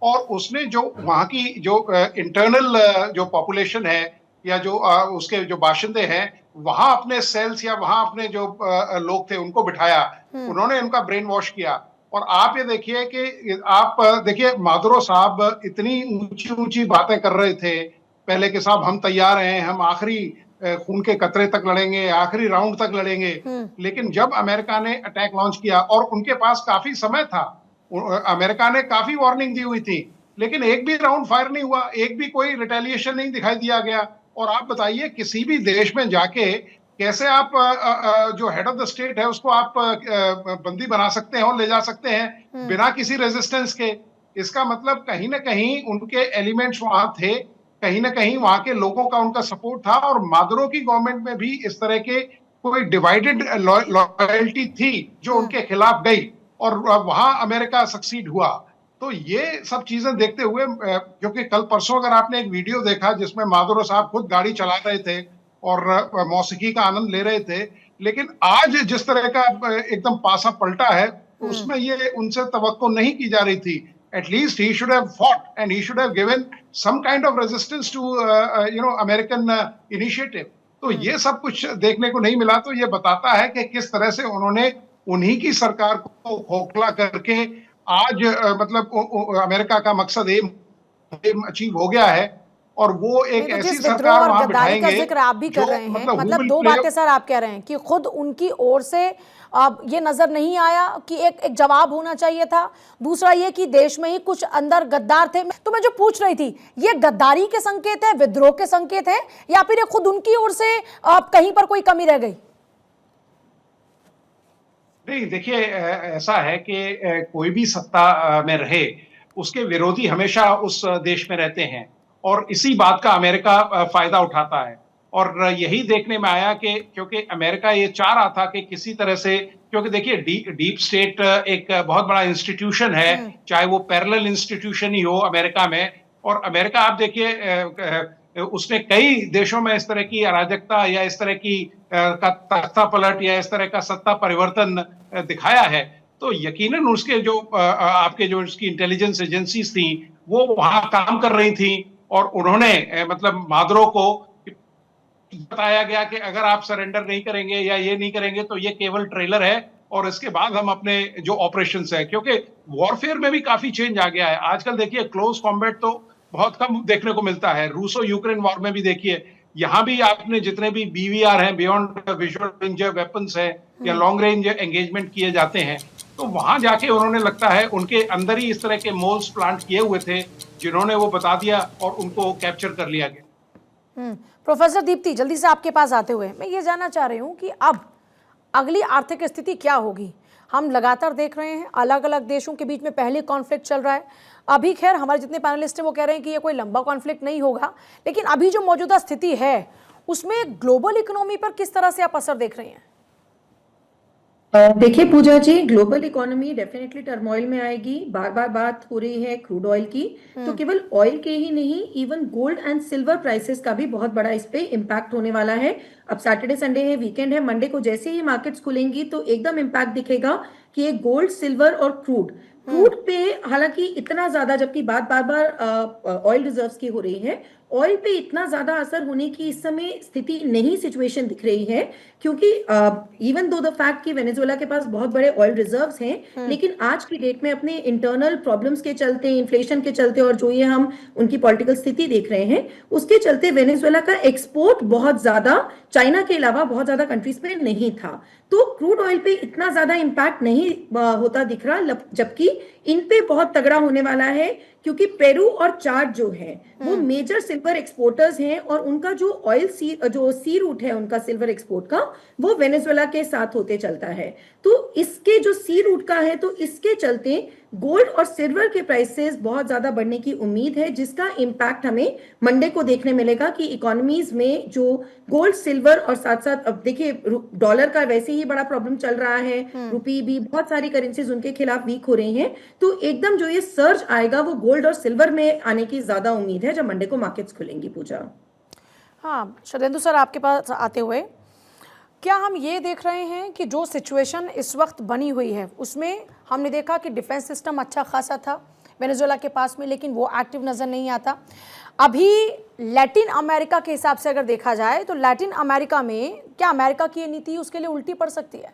और उसने जो वहां की जो इंटरनल जो पॉपुलेशन है या जो उसके जो बाशिंदे हैं वहां अपने सेल्स या वहां अपने जो लोग थे उनको बिठाया, उन्होंने उनका ब्रेन वॉश किया। और आप ये देखिए कि आप देखिए मादुरो साहब इतनी ऊंची ऊंची बातें कर रहे थे पहले कि साहब हम तैयार हैं, हम आखिरी खून के कतरे तक लड़ेंगे, आखिरी राउंड तक लड़ेंगे। लेकिन जब अमेरिका ने अटैक लॉन्च किया और उनके पास काफी समय था, अमेरिका ने काफी वार्निंग दी हुई थी, लेकिन एक भी राउंड फायर नहीं हुआ, एक भी कोई रिटेलिएशन नहीं दिखाई दिया गया। और आप बताइए किसी भी देश में जाके कैसे आप जो हेड ऑफ द स्टेट है उसको आप बंदी बना सकते हैं और ले जा सकते हैं बिना किसी रेजिस्टेंस के। इसका मतलब कहीं ना कहीं उनके एलिमेंट्स वहां थे, कहीं ना कहीं वहां के लोगों का उनका सपोर्ट था, और मादुरो की गवर्नमेंट में भी इस तरह के कोई डिवाइडेड लॉयल्टी थी जो उनके खिलाफ गई, और वहां अमेरिका सक्सीड हुआ। तो ये सब चीजें देखते हुए, क्योंकि कल परसों अगर आपने एक वीडियो देखा जिसमें मादुरो साहब खुद गाड़ी चला रहे थे और मौसीकी का आनंद ले रहे थे, लेकिन आज जिस तरह का एकदम पासा पलटा है उसमें ये उनसे तवक्को नहीं की जा रही थी। At least he should have fought and he should have given some kind of resistance to American initiative. तो ये सब कुछ देखने को नहीं मिला। तो ये बताता है कि किस तरह से उन्होंने उन्हीं की सरकार को खोखला करके आज मतलब अमेरिका का मकसद एम अचीव हो गया है, और वो एक तो ऐसी जिस विद्रोह सरकार और वहां गद्दारी का बिठाएंगे जिक्र आप भी कर रहे हैं, मतलब दो बातें सर आप कह रहे हैं कि खुद उनकी ओर से अब ये नजर नहीं आया कि एक जवाब होना चाहिए था, दूसरा ये कि देश में ही कुछ अंदर गद्दार थे। तो मैं जो पूछ रही थी, ये गद्दारी के संकेत है, विद्रोह के संकेत है, या फिर ये खुद उनकी ओर से कहीं पर कोई कमी रह गई? नहीं, देखिए ऐसा है कि कोई भी सत्ता में रहे उसके विरोधी हमेशा उस देश में रहते हैं, और इसी बात का अमेरिका फायदा उठाता है। और यही देखने में आया कि क्योंकि अमेरिका ये चाह रहा था कि किसी तरह से, क्योंकि देखिए डीप स्टेट एक बहुत बड़ा इंस्टीट्यूशन है, चाहे वो पैरेलल इंस्टीट्यूशन ही हो अमेरिका में। और अमेरिका आप देखिए उसने कई देशों में इस तरह की अराजकता या इस तरह की का तख्ता पलट या इस तरह का सत्ता परिवर्तन दिखाया है। तो यकीनन उसके जो आपके जो उसकी इंटेलिजेंस एजेंसीज थी वो वहां काम कर रही थी, और उन्होंने मतलब मादुरो को बताया गया कि अगर आप सरेंडर नहीं करेंगे या ये नहीं करेंगे तो ये केवल ट्रेलर है, और इसके बाद हम अपने जो ऑपरेशंस है, क्योंकि वॉरफेयर में भी काफी चेंज आ गया है आजकल। देखिए क्लोज कॉम्बैट तो बहुत कम देखने को मिलता है, रूसो यूक्रेन वॉर में भी देखिए, यहां भी आपने जितने भी BVR हैं, बियॉन्ड विजुअल रेंज वेपन्स है या लॉन्ग रेंज एंगेजमेंट किए जाते हैं, तो वहां जाके उन्होंने लगता है उनके अंदर ही इस तरह के मोल्स प्लांट किए हुए थे जिन्होंने वो बता दिया और उनको कैप्चर कर लिया गया। प्रोफेसर दीप्ति, जल्दी से आपके पास आते हुए मैं ये जानना चाह रही हूँ कि अब अगली आर्थिक स्थिति क्या होगी? हम लगातार देख रहे हैं अलग अलग देशों के बीच में पहले कॉन्फ्लिक्ट चल रहा है। अभी खैर हमारे जितने पैनलिस्ट हैं वो कह रहे हैं कि ये कोई लंबा कॉन्फ्लिक्ट नहीं होगा, लेकिन अभी जो मौजूदा स्थिति है उसमें ग्लोबल इकोनॉमी पर किस तरह से आप असर देख रहे हैं? देखिए पूजा जी, ग्लोबल इकोनॉमी डेफिनेटली टर्मोइल में आएगी। बार बार बात हो रही है क्रूड ऑयल की, तो केवल ऑयल के ही नहीं, even gold and silver prices का भी बहुत बड़ा इस पे इम्पैक्ट होने वाला है। अब सैटरडे संडे है, वीकेंड है, मंडे को जैसे ही मार्केट्स खुलेंगी तो एकदम इम्पैक्ट दिखेगा कि ये गोल्ड, सिल्वर और क्रूड पे हालांकि इतना ज्यादा, जबकि बात बार बार ऑयल रिजर्व्स की हो रही है, ऑयल पे इतना ज्यादा असर होने की इस समय स्थिति नहीं, सिचुएशन दिख रही है, क्योंकि इवन दो द फैक्ट कि वेनेजुएला के पास बहुत बड़े ऑयल रिजर्व्स हैं, लेकिन आज की डेट में अपने इंटरनल प्रॉब्लम्स के चलते, इन्फ्लेशन के चलते, और जो ये हम उनकी पॉलिटिकल स्थिति देख रहे हैं उसके चलते वेनेजुएला का एक्सपोर्ट बहुत ज्यादा चाइना के अलावा बहुत ज्यादा कंट्रीज में नहीं था। तो क्रूड ऑयल पे इतना ज्यादा इम्पैक्ट नहीं होता दिख रहा, जबकि इन पे बहुत तगड़ा होने वाला है, क्योंकि पेरू और चाड जो है वो मेजर सिल्वर एक्सपोर्टर्स हैं, और उनका जो ऑयल सी रूट है उनका सिल्वर एक्सपोर्ट का, वो वेनेजुएला के साथ होते चलता है। तो इसके जो सी रूट का है, तो इसके चलते गोल्ड और सिल्वर के प्राइसेस बहुत ज्यादा बढ़ने की उम्मीद है, जिसका इम्पैक्ट हमें मंडे को देखने मिलेगा कि इकोनॉमीज में जो गोल्ड, सिल्वर और साथ साथ, अब देखिए डॉलर का वैसे ही बड़ा प्रॉब्लम चल रहा है, रुपी भी, बहुत सारी करेंसीज उनके खिलाफ वीक हो रही हैं, तो एकदम जो ये सर्ज आएगा वो गोल्ड और सिल्वर में आने की ज्यादा उम्मीद है जब मंडे को मार्केट्स खुलेंगी। पूजा, हाँ शरदेंदु सर आपके पास आते हुए, क्या हम ये देख रहे हैं कि जो सिचुएशन इस वक्त बनी हुई है उसमें हमने देखा कि डिफेंस सिस्टम अच्छा खासा था, वेनेजुएला के पास में, लेकिन वो एक्टिव नज़र नहीं आता। अभी लैटिन अमेरिका के हिसाब से अगर देखा जाए तो लैटिन अमेरिका में क्या अमेरिका की ये नीति उसके लिए उल्टी पड़ सकती है?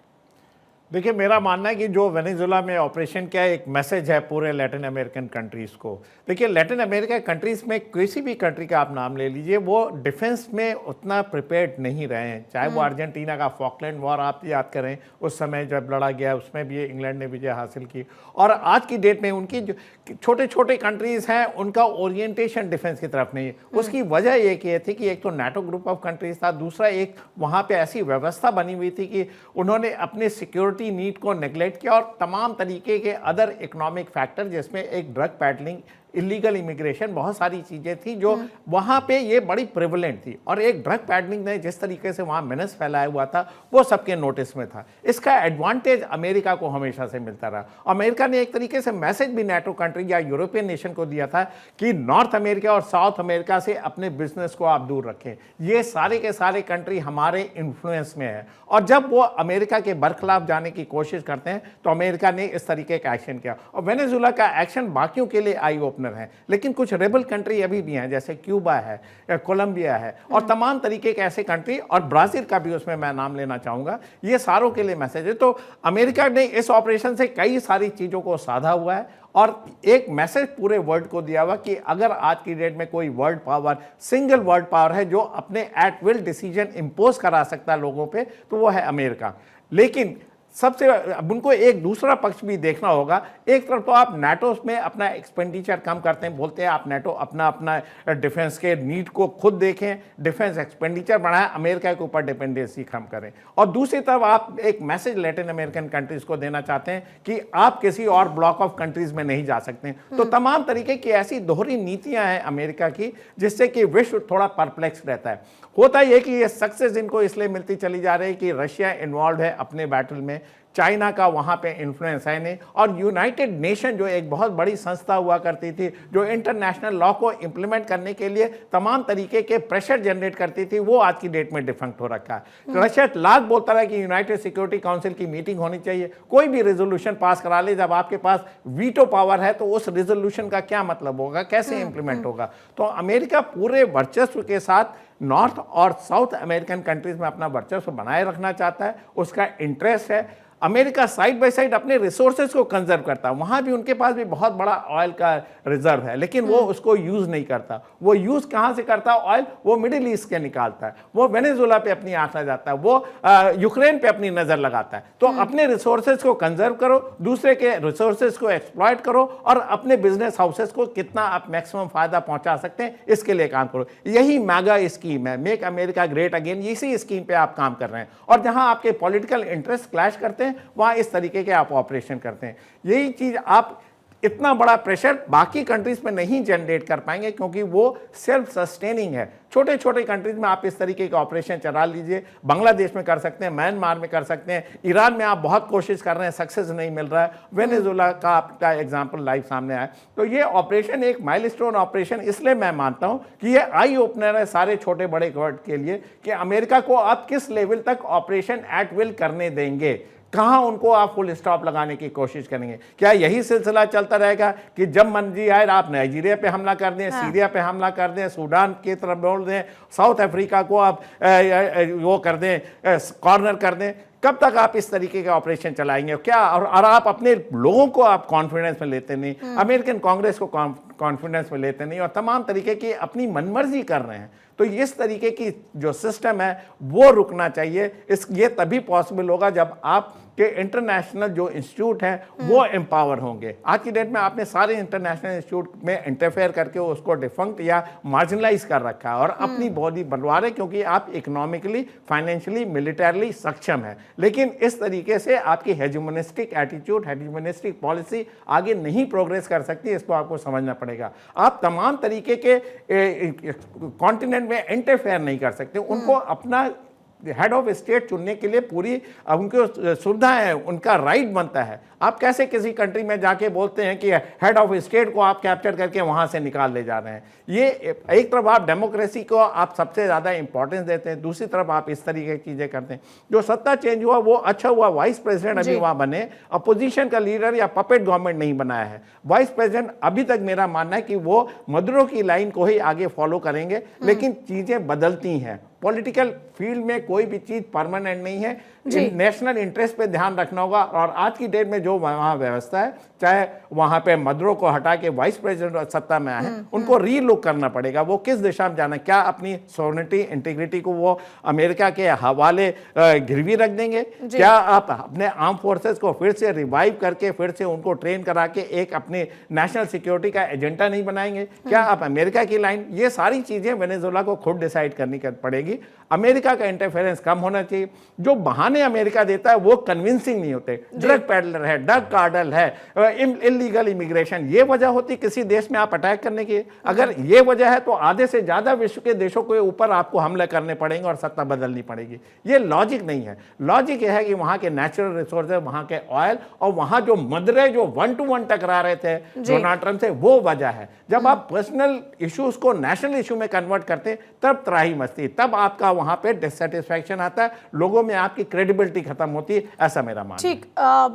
देखिए, मेरा मानना है कि जो वेनेजुएला में ऑपरेशन क्या है, एक मैसेज है पूरे लैटिन अमेरिकन कंट्रीज़ को। देखिए, लैटिन अमेरिका कंट्रीज़ में किसी भी कंट्री का आप नाम ले लीजिए, वो डिफेंस में उतना प्रिपेयर्ड नहीं रहे हैं। चाहे वो अर्जेंटीना का फॉकलैंड वॉर आप याद करें, उस समय जब लड़ा गया उसमें भी इंग्लैंड ने विजय हासिल की। और आज की डेट में उनकी जो छोटे छोटे कंट्रीज़ हैं, उनका ओरिएंटेशन डिफेंस की तरफ नहीं है। उसकी वजह एक ये थी कि एक तो नाटो ग्रुप ऑफ कंट्रीज़ था, दूसरा एक वहाँ पर ऐसी व्यवस्था बनी हुई थी कि उन्होंने अपने सिक्योरिटी नीड को नेग्लेक्ट किया और तमाम तरीके के अदर इकोनॉमिक फैक्टर, जिसमें एक ड्रग पैडलिंग, इलीगल इमिग्रेशन, बहुत सारी चीज़ें थी जो वहाँ पे ये बड़ी प्रिवलेंट थी। और एक ड्रग पैडलिंग ने जिस तरीके से वहाँ मेनेस फैलाया हुआ था वो सबके नोटिस में था। इसका एडवांटेज अमेरिका को हमेशा से मिलता रहा। अमेरिका ने एक तरीके से मैसेज भी नाटो कंट्री या यूरोपियन नेशन को दिया था कि नॉर्थ अमेरिका और साउथ अमेरिका से अपने बिजनेस को आप दूर रखें, ये सारे के सारे कंट्री हमारे इन्फ्लुएंस में है। और जब वो अमेरिका के बरखिलाफ जाने की कोशिश करते हैं तो अमेरिका ने इस तरीके का एक्शन किया। और वेनेजुएला का एक्शन बाकियों के लिए आई ओपनर है, लेकिन कुछ रेबल कंट्री अभी भी हैं, जैसे क्यूबा है, कोलंबिया है और तमाम तरीके के ऐसे कंट्री, और ब्राजील का भी उसमें मैं नाम लेना चाहूंगा। ये सारों के लिए मैसेज है। तो अमेरिका ने इस ऑपरेशन से कई सारी चीज़ों को साधा हुआ है और एक मैसेज पूरे वर्ल्ड को दिया हुआ कि अगर आज की डेट में कोई world power, single world power है जो अपने एट विल डिसीजन इंपोज करा सकता है लोगों पे, तो वो है अमेरिका। लेकिन सबसे अब उनको एक दूसरा पक्ष भी देखना होगा। एक तरफ तो आप नाटो में अपना एक्सपेंडिचर कम करते हैं, बोलते हैं आप नाटो अपना डिफेंस के नीड को खुद देखें, डिफेंस एक्सपेंडिचर बढ़ाएं, अमेरिका के ऊपर डिपेंडेंसी कम करें। और दूसरी तरफ आप एक मैसेज लैटिन अमेरिकन कंट्रीज को देना चाहते हैं कि आप किसी और ब्लॉक ऑफ कंट्रीज में नहीं जा सकते। तो तमाम तरीके की ऐसी दोहरी नीतियां हैं अमेरिका की, जिससे कि विश्व थोड़ा परप्लेक्स रहता है। होता यह कि ये सक्सेस इनको इसलिए मिलती चली जा रही है कि रशिया इन्वॉल्व है अपने बैटल में, चाइना का वहाँ पे इन्फ्लुएंस है नहीं, और यूनाइटेड नेशन जो एक बहुत बड़ी संस्था हुआ करती थी, जो इंटरनेशनल लॉ को इम्प्लीमेंट करने के लिए तमाम तरीके के प्रेशर जनरेट करती थी, वो आज की डेट में डिफंक्ट हो रखा है। रशिया लाख बोलता रहा कि यूनाइटेड सिक्योरिटी काउंसिल की मीटिंग होनी चाहिए, कोई भी रेजोल्यूशन पास करा ले, जब आपके पास वीटो पावर है तो उस रेजोल्यूशन का क्या मतलब होगा, कैसे इंप्लीमेंट होगा। तो अमेरिका पूरे वर्चस्व के साथ नॉर्थ और साउथ अमेरिकन कंट्रीज में अपना वर्चस्व बनाए रखना चाहता है, उसका इंटरेस्ट है। अमेरिका साइड बाय साइड अपने रिसोर्सेज को कंजर्व करता है, वहाँ भी उनके पास भी बहुत बड़ा ऑयल का रिजर्व है, लेकिन वो उसको यूज़ नहीं करता। वो यूज़ कहाँ से करता है ऑयल? वो मिडिल ईस्ट के निकालता है, वो वेनेजुएला पे अपनी आँख लगाता है, वो यूक्रेन पे अपनी नज़र लगाता है। तो अपने रिसोर्सेज को कंजर्व करो, दूसरे के रिसोर्सेज को एक्सप्लॉयट करो और अपने बिजनेस हाउसेज को कितना आप मैक्सिमम फ़ायदा पहुँचा सकते हैं, इसके लिए काम करो। यही मैगा स्कीम है, मेक अमेरिका ग्रेट अगेन, इसी स्कीम पर आप काम कर रहे हैं। और जहाँ आपके पॉलिटिकल इंटरेस्ट क्लैश करते हैं, वहां इस तरीके के आप ऑपरेशन करते हैं। यही चीज आप इतना बड़ा प्रेशर बाकी कंट्रीज पे नहीं जनरेट कर पाएंगे, क्योंकि वो सेल्फ सस्टेनिंग है। छोटे छोटे कंट्रीज में आप इस तरीके के ऑपरेशन चला लीजिए, बांग्लादेश में कर सकते हैं, म्यांमार में कर सकते हैं, ईरान में आप बहुत कोशिश कर रहे हैं, सक्सेस नहीं मिल रहा है, वेनेजुएला का आपका एग्जांपल लाइव सामने आया। तो ये ऑपरेशन एक माइलस्टोन ऑपरेशन इसलिए मैं मानता हूं कि ये आई ओपनर है सारे छोटे बड़े वर्ल्ड के लिए कि अमेरिका को आप किस लेवल तक ऑपरेशन एट विल करने देंगे, कहाँ उनको आप फुल स्टॉप लगाने की कोशिश करेंगे। क्या यही सिलसिला चलता रहेगा कि जब मर्जी आए आप नाइजीरिया पे हमला कर दें, सीरिया पे हमला कर दें, सूडान की तरफ बोल दें, साउथ अफ्रीका को आप वो कर दें, कॉर्नर कर दें? कब तक आप इस तरीके के ऑपरेशन चलाएंगे? क्या और आप अपने लोगों को आप कॉन्फिडेंस में लेते नहीं, अमेरिकन कांग्रेस को कॉन्फिडेंस में लेते नहीं, और तमाम तरीके की अपनी मनमर्जी कर रहे हैं। तो इस तरीके की जो सिस्टम है वो रुकना चाहिए। ये तभी पॉसिबल होगा जब आप के इंटरनेशनल जो इंस्टीट्यूट हैं वो एम्पावर होंगे। आज की डेट में आपने सारे इंटरनेशनल इंस्टीट्यूट में इंटरफेयर करके उसको डिफंक्ट या मार्जिनलाइज कर रखा है और अपनी बॉडी बनवा रहे, क्योंकि आप इकोनॉमिकली, फाइनेंशियली, मिलिटरली सक्षम है। लेकिन इस तरीके से आपकी हेजुमनिस्टिक एटीट्यूड, हेजुमनिस्टिक पॉलिसी आगे नहीं प्रोग्रेस कर सकती, इसको आपको समझना पड़ेगा। आप तमाम तरीके के कॉन्टिनेंट में इंटरफेयर नहीं कर सकते। उनको अपना हेड ऑफ स्टेट चुनने के लिए पूरी उनकी सुविधा है, उनका राइट बनता है। आप कैसे किसी कंट्री में जाके बोलते हैं कि हेड ऑफ स्टेट को आप कैप्चर करके वहां से निकाल ले जा रहे हैं? ये एक तरफ आप डेमोक्रेसी को आप सबसे ज़्यादा इंपॉर्टेंस देते हैं, दूसरी तरफ आप इस तरीके की चीज़ें करते हैं। जो सत्ता चेंज हुआ वो अच्छा हुआ, वाइस प्रेसिडेंट अभी वहाँ बने, अपोजिशन का लीडर या पपेट गवर्नमेंट नहीं बनाया है। वाइस प्रेसिडेंट अभी तक मेरा मानना है कि वो मदुरो की लाइन को ही आगे फॉलो करेंगे, लेकिन चीज़ें बदलती हैं। पॉलिटिकल फील्ड में कोई भी चीज़ परमानेंट नहीं है, नेशनल इंटरेस्ट पे ध्यान रखना होगा। और आज की डेट में जो वहाँ व्यवस्था है, चाहे वहाँ पे मदुरो को हटा के वाइस प्रेसिडेंट सत्ता में आए हैं, उनको रीलुक करना पड़ेगा। वो किस दिशा में जाना, क्या अपनी सॉवरेनिटी इंटीग्रिटी को वो अमेरिका के हवाले गिरवी रख देंगे? क्या आप अपने आर्म फोर्सेस को फिर से रिवाइव करके फिर से उनको ट्रेन करा के एक अपने नेशनल सिक्योरिटी का एजेंडा नहीं बनाएंगे? क्या आप अमेरिका की लाइन, ये सारी चीज़ें वेनेजुएला को खुद डिसाइड करनी पड़ेगी। अमेरिका का इंटरफेरेंस कम होना चाहिए। जो बहाने अमेरिका देता है वो कन्विंसिंग नहीं होते। ड्रग पैडलर है, ड्रग कार्डल है, इलीगल इमिग्रेशन, ये वजह होती किसी देश में आप अटैक करने की। अगर ये वजह है तो आधे से ज्यादा विश्व के देशों के ऊपर आपको हमले करने पड़ेंगे और सत्ता बदलनी पड़ेगी। ये लॉजिक नहीं है। लॉजिक यह है कि वहां के नेचुरल रिसोर्सेज, वहां के ऑयल और वहां जो मदरे जो 1 to 1 टकरा रहे थे डोनाल्ड ट्रंप से, वो वजह है। जब आप पर्सनल इश्यूज को नेशनल इशू में कन्वर्ट करते तब त्राही मचती, तब आपका वहां पे डिससेटिस्फैक्शन आता है, लोगों में आपकी क्रेडिबिलिटी खत्म होती है, ऐसा मेरा मानना है। ठीक,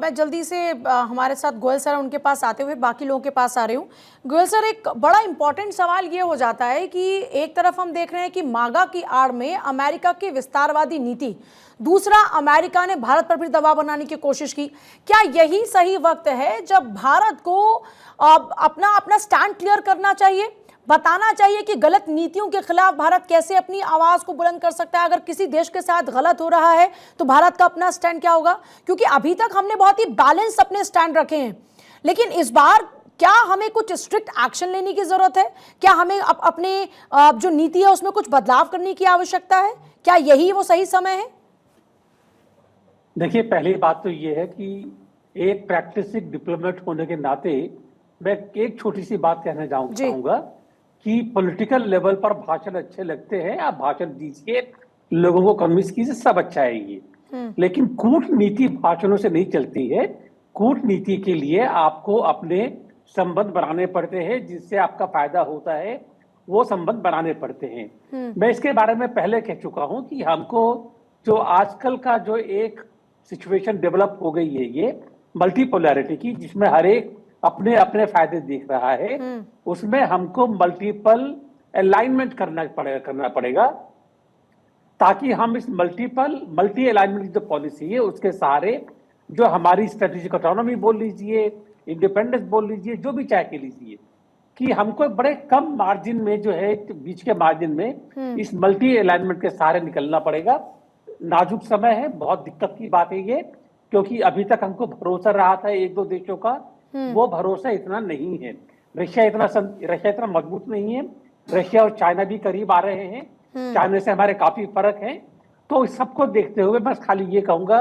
मैं जल्दी से हमारे साथ गोयल सर उनके पास आते हुए बाकी लोगों के पास आ रही हूँ। गोयल सर, एक बड़ा इंपॉर्टेंट सवाल ये हो जाता है कि एक तरफ हम देख रहे हैं कि मागा की आड़ में अमेरिका की विस्तारवादी नीति, दूसरा अमेरिका ने भारत पर भी दबाव बनाने की कोशिश की। क्या यही सही वक्त है जब भारत को अपना स्टैंड क्लियर करना चाहिए, बताना चाहिए कि गलत नीतियों के खिलाफ भारत कैसे अपनी आवाज को बुलंद कर सकता है? अगर किसी देश के साथ गलत हो रहा है तो भारत का अपना स्टैंड क्या होगा? क्योंकि अभी तक हमने बहुत ही बैलेंस अपने स्टैंड रखे हैं, लेकिन इस बार क्या हमें कुछ स्ट्रिक्ट एक्शन लेने की जरूरत है? क्या हमें अपने जो नीति है उसमें कुछ बदलाव करने की आवश्यकता है? क्या यही वो सही समय है? देखिए, पहली बात तो ये है कि एक प्रैक्टिसिंग डिप्लोमेट होने के नाते मैं एक छोटी सी बात कहना चाहूंगा कि पॉलिटिकल लेवल पर भाषण अच्छे लगते हैं, आप भाषण दीजिए, लोगों को कन्विंस कीजिए, सब अच्छा है ये, लेकिन कूटनीति भाषणों से नहीं चलती है। कूटनीति के लिए आपको अपने संबंध बनाने पड़ते हैं, जिससे आपका फायदा होता है, वो संबंध बनाने पड़ते हैं। मैं इसके बारे में पहले कह चुका हूं कि हमको जो आजकल का जो एक सिचुएशन डेवलप हो गई है, ये मल्टीपोलैरिटी की, जिसमें हर एक अपने अपने फायदे देख रहा है, उसमें हमको मल्टीपल अलाइनमेंट करना पड़ेगा ताकि हम इस मल्टी अलाइनमेंट की जो पॉलिसी है उसके सहारे जो हमारी स्ट्रेटेजिक ऑटोनॉमी बोल लीजिए, इंडिपेंडेंस बोल लीजिए, जो भी चाहे के लीजिए, कि हमको बड़े कम मार्जिन में जो है, बीच के मार्जिन में इस मल्टी अलाइनमेंट के सहारे निकलना पड़ेगा। नाजुक समय है, बहुत दिक्कत की बात है ये, क्योंकि अभी तक हमको भरोसा रहा था एक दो देशों का, वो भरोसा इतना नहीं है। रशिया इतना मजबूत नहीं है। रशिया और चाइना भी करीब आ रहे हैं, चाइना से हमारे काफी फर्क है। तो सबको देखते हुए बस खाली ये कहूंगा,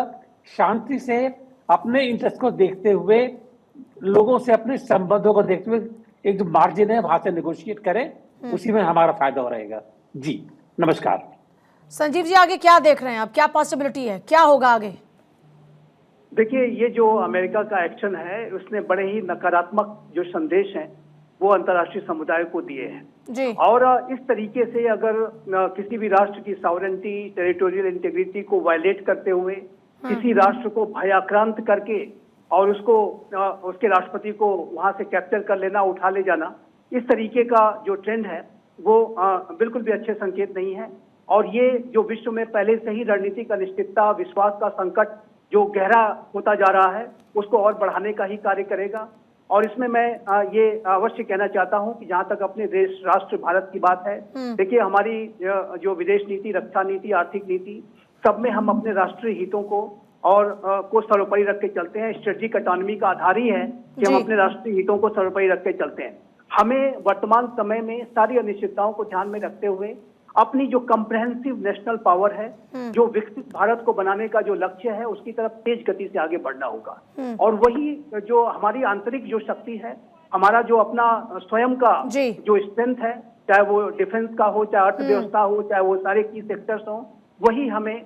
शांति से अपने इंटरेस्ट को देखते हुए, लोगों से अपने संबंधों को देखते हुए एक जो मार्जिन है वहां से नेगोशिएट करें, उसी में हमारा फायदा हो रहेगा। जी नमस्कार। संजीव जी, आगे क्या देख रहे हैं आप? क्या पॉसिबिलिटी है, क्या होगा आगे? देखिए, ये जो अमेरिका का एक्शन है उसने बड़े ही नकारात्मक जो संदेश हैं वो अंतर्राष्ट्रीय समुदाय को दिए हैं जी। और इस तरीके से अगर किसी भी राष्ट्र की सॉवरेनिटी, टेरिटोरियल इंटीग्रिटी को वायलेट करते हुए किसी राष्ट्र को भयाक्रांत करके और उसको उसके राष्ट्रपति को वहां से कैप्चर कर लेना, उठा ले जाना, इस तरीके का जो ट्रेंड है वो बिल्कुल भी अच्छे संकेत नहीं है। और ये जो विश्व में पहले से ही रणनीतिक अनिश्चितता, विश्वास का संकट जो गहरा होता जा रहा है, उसको और बढ़ाने का ही कार्य करेगा। और इसमें मैं ये अवश्य कहना चाहता हूं कि जहां तक अपने देश राष्ट्र भारत की बात है, देखिए हमारी जो विदेश नीति, रक्षा नीति, आर्थिक नीति, सब में हम अपने राष्ट्रीय हितों को सर्वोपरि रख के चलते हैं। स्ट्रेटेजिक ऑटोनॉमी का आधार ही है कि हम अपने राष्ट्रीय हितों को सर्वोपरि रख के चलते हैं। हमें वर्तमान समय में सारी अनिश्चितताओं को ध्यान में रखते हुए अपनी जो कम्प्रहेंसिव नेशनल पावर है, जो विकसित भारत को बनाने का जो लक्ष्य है, उसकी तरफ तेज गति से आगे बढ़ना होगा। और वही जो हमारी आंतरिक जो शक्ति है, हमारा जो अपना स्वयं का जो स्ट्रेंथ है, चाहे वो डिफेंस का हो, चाहे अर्थव्यवस्था हो, चाहे वो सारे की सेक्टर्स हो, वही हमें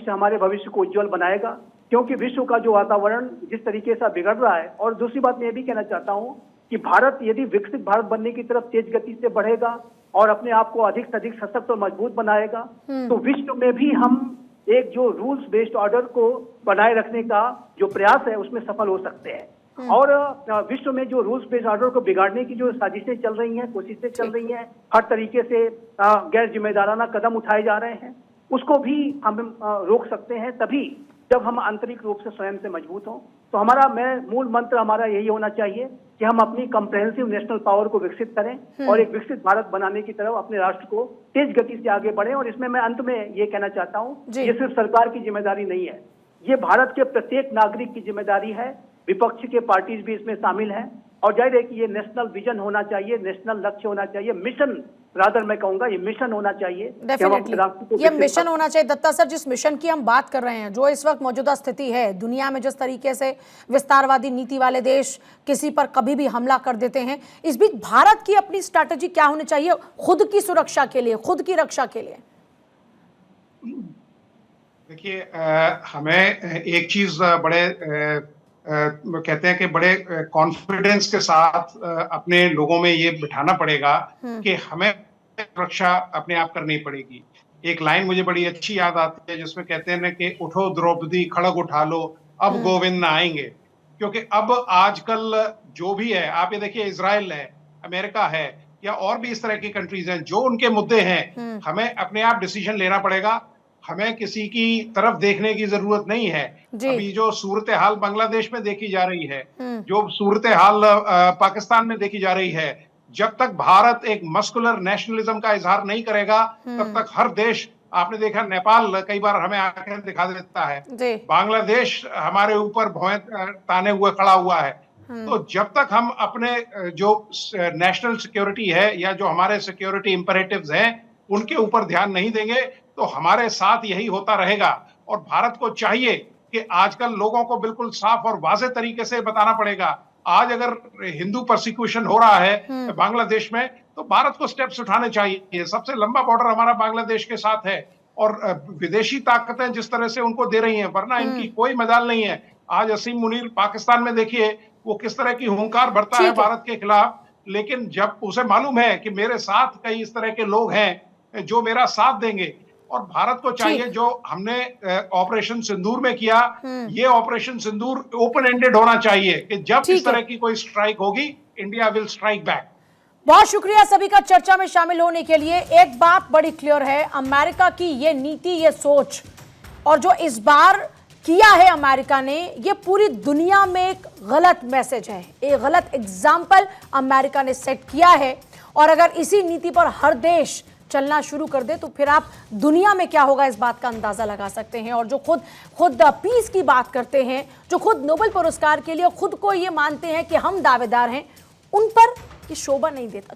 हमारे भविष्य को उज्जवल बनाएगा। क्योंकि विश्व का जो वातावरण जिस तरीके से बिगड़ रहा है। और दूसरी बात मैं ये भी कहना चाहता हूँ कि भारत यदि विकसित भारत बनने की तरफ तेज गति से बढ़ेगा और अपने आप को अधिक से अधिक सशक्त और मजबूत बनाएगा, तो विश्व में भी हम एक जो रूल्स बेस्ड ऑर्डर को बनाए रखने का जो प्रयास है उसमें सफल हो सकते हैं। और विश्व में जो रूल्स बेस्ड ऑर्डर को बिगाड़ने की जो साजिशें चल रही हैं, कोशिशें चल रही हैं, हर तरीके से गैर जिम्मेदाराना कदम उठाए जा रहे हैं, उसको भी हम रोक सकते हैं तभी जब हम आंतरिक रूप से स्वयं से मजबूत हों। तो हमारा मूल मंत्र हमारा यही होना चाहिए कि हम अपनी कॉम्प्रिहेंसिव नेशनल पावर को विकसित करें और एक विकसित भारत बनाने की तरफ अपने राष्ट्र को तेज गति से आगे बढ़े। और इसमें मैं अंत में ये कहना चाहता हूँ, ये सिर्फ सरकार की जिम्मेदारी नहीं है, ये भारत के प्रत्येक नागरिक की जिम्मेदारी है। विपक्ष के पार्टीज भी इसमें शामिल हैं और जाहिर है कि ये नेशनल विजन होना चाहिए, नेशनल लक्ष्य होना चाहिए, मिशन रादर मैं कहूंगा ये मिशन होना चाहिए। डेफिनेटली ये मिशन होना चाहिए। दत्ता सर, जिस मिशन की हम बात कर रहे हैं, जो इस वक्त मौजूदा स्थिति है दुनिया में, जिस तरीके से विस्तारवादी नीति वाले देश किसी पर कभी भी हमला कर देते हैं, इस बीच भारत की अपनी स्ट्रैटेजी क्या होनी चाहिए खुद की सुरक्षा के लिए, खुद की रक्षा के लिए? देखिए, हमें एक चीज बड़े कहते हैं कि बड़े कॉन्फिडेंस के साथ अपने लोगों में ये बिठाना पड़ेगा कि हमें रक्षा अपने आप करनी पड़ेगी। एक लाइन मुझे बड़ी अच्छी याद आती है जिसमें कहते हैं ना कि उठो द्रौपदी खड़ग उठा लो, अब गोविंद न आएंगे। क्योंकि अब आजकल जो भी है, आप ये देखिए, इजराइल है, अमेरिका है, या और भी इस तरह की कंट्रीज हैं, जो उनके मुद्दे हैं हमें अपने आप डिसीजन लेना पड़ेगा। हमें किसी की तरफ देखने की जरूरत नहीं है। अभी जो सूरत हाल बांग्लादेश में देखी जा रही है, जो सूरत हाल पाकिस्तान में देखी जा रही है, जब तक भारत एक मस्कुलर नेशनलिज्म का इजहार नहीं करेगा तब तक हर देश, आपने देखा नेपाल कई बार हमें आंखें दिखा देता है, बांग्लादेश हमारे ऊपर भौं ताने हुए खड़ा हुआ है। तो जब तक हम अपने जो नेशनल सिक्योरिटी है या जो हमारे सिक्योरिटी इंपरेटिव्स हैं उनके ऊपर ध्यान नहीं देंगे तो हमारे साथ यही होता रहेगा। और भारत को चाहिए कि आजकल लोगों को बिल्कुल साफ और वाज़ेह तरीके से बताना पड़ेगा। आज अगर हिंदू परसिक्यूशन हो रहा है बांग्लादेश में, तो भारत को स्टेप्स उठाने चाहिए। सबसे लंबा बॉर्डर हमारा बांग्लादेश के साथ है और विदेशी ताकतें जिस तरह से उनको दे रही हैं, वरना इनकी कोई मजाल नहीं है। आज असीम मुनीर पाकिस्तान में देखिए वो किस तरह की हुंकार भरता है भारत के खिलाफ, लेकिन जब उसे मालूम है कि मेरे साथ कई इस तरह के लोग हैं जो मेरा साथ देंगे। और भारत को चाहिए, जो हमने ऑपरेशन सिंदूर में किया, ये ऑपरेशन सिंदूर ओपन एंडेड होना चाहिए कि जब इस तरह की कोई स्ट्राइक होगी, इंडिया विल स्ट्राइक बैक। बहुत शुक्रिया सभी का चर्चा में शामिल होने के लिए। एक बात बड़ी क्लियर है, अमेरिका की ये नीति, ये सोच, और जो इस बार किया है अमेरिका ने, ये पूरी दुनिया में एक गलत मैसेज है, एक गलत एग्जाम्पल अमेरिका ने सेट किया है। और अगर इसी नीति पर हर देश चलना शुरू कर दे तो फिर आप दुनिया में क्या होगा इस बात का अंदाजा लगा सकते हैं। और जो खुद पीस की बात करते हैं, जो खुद नोबेल पुरस्कार के लिए खुद को ये मानते हैं कि हम दावेदार हैं, उन पर ये शोभा नहीं देता।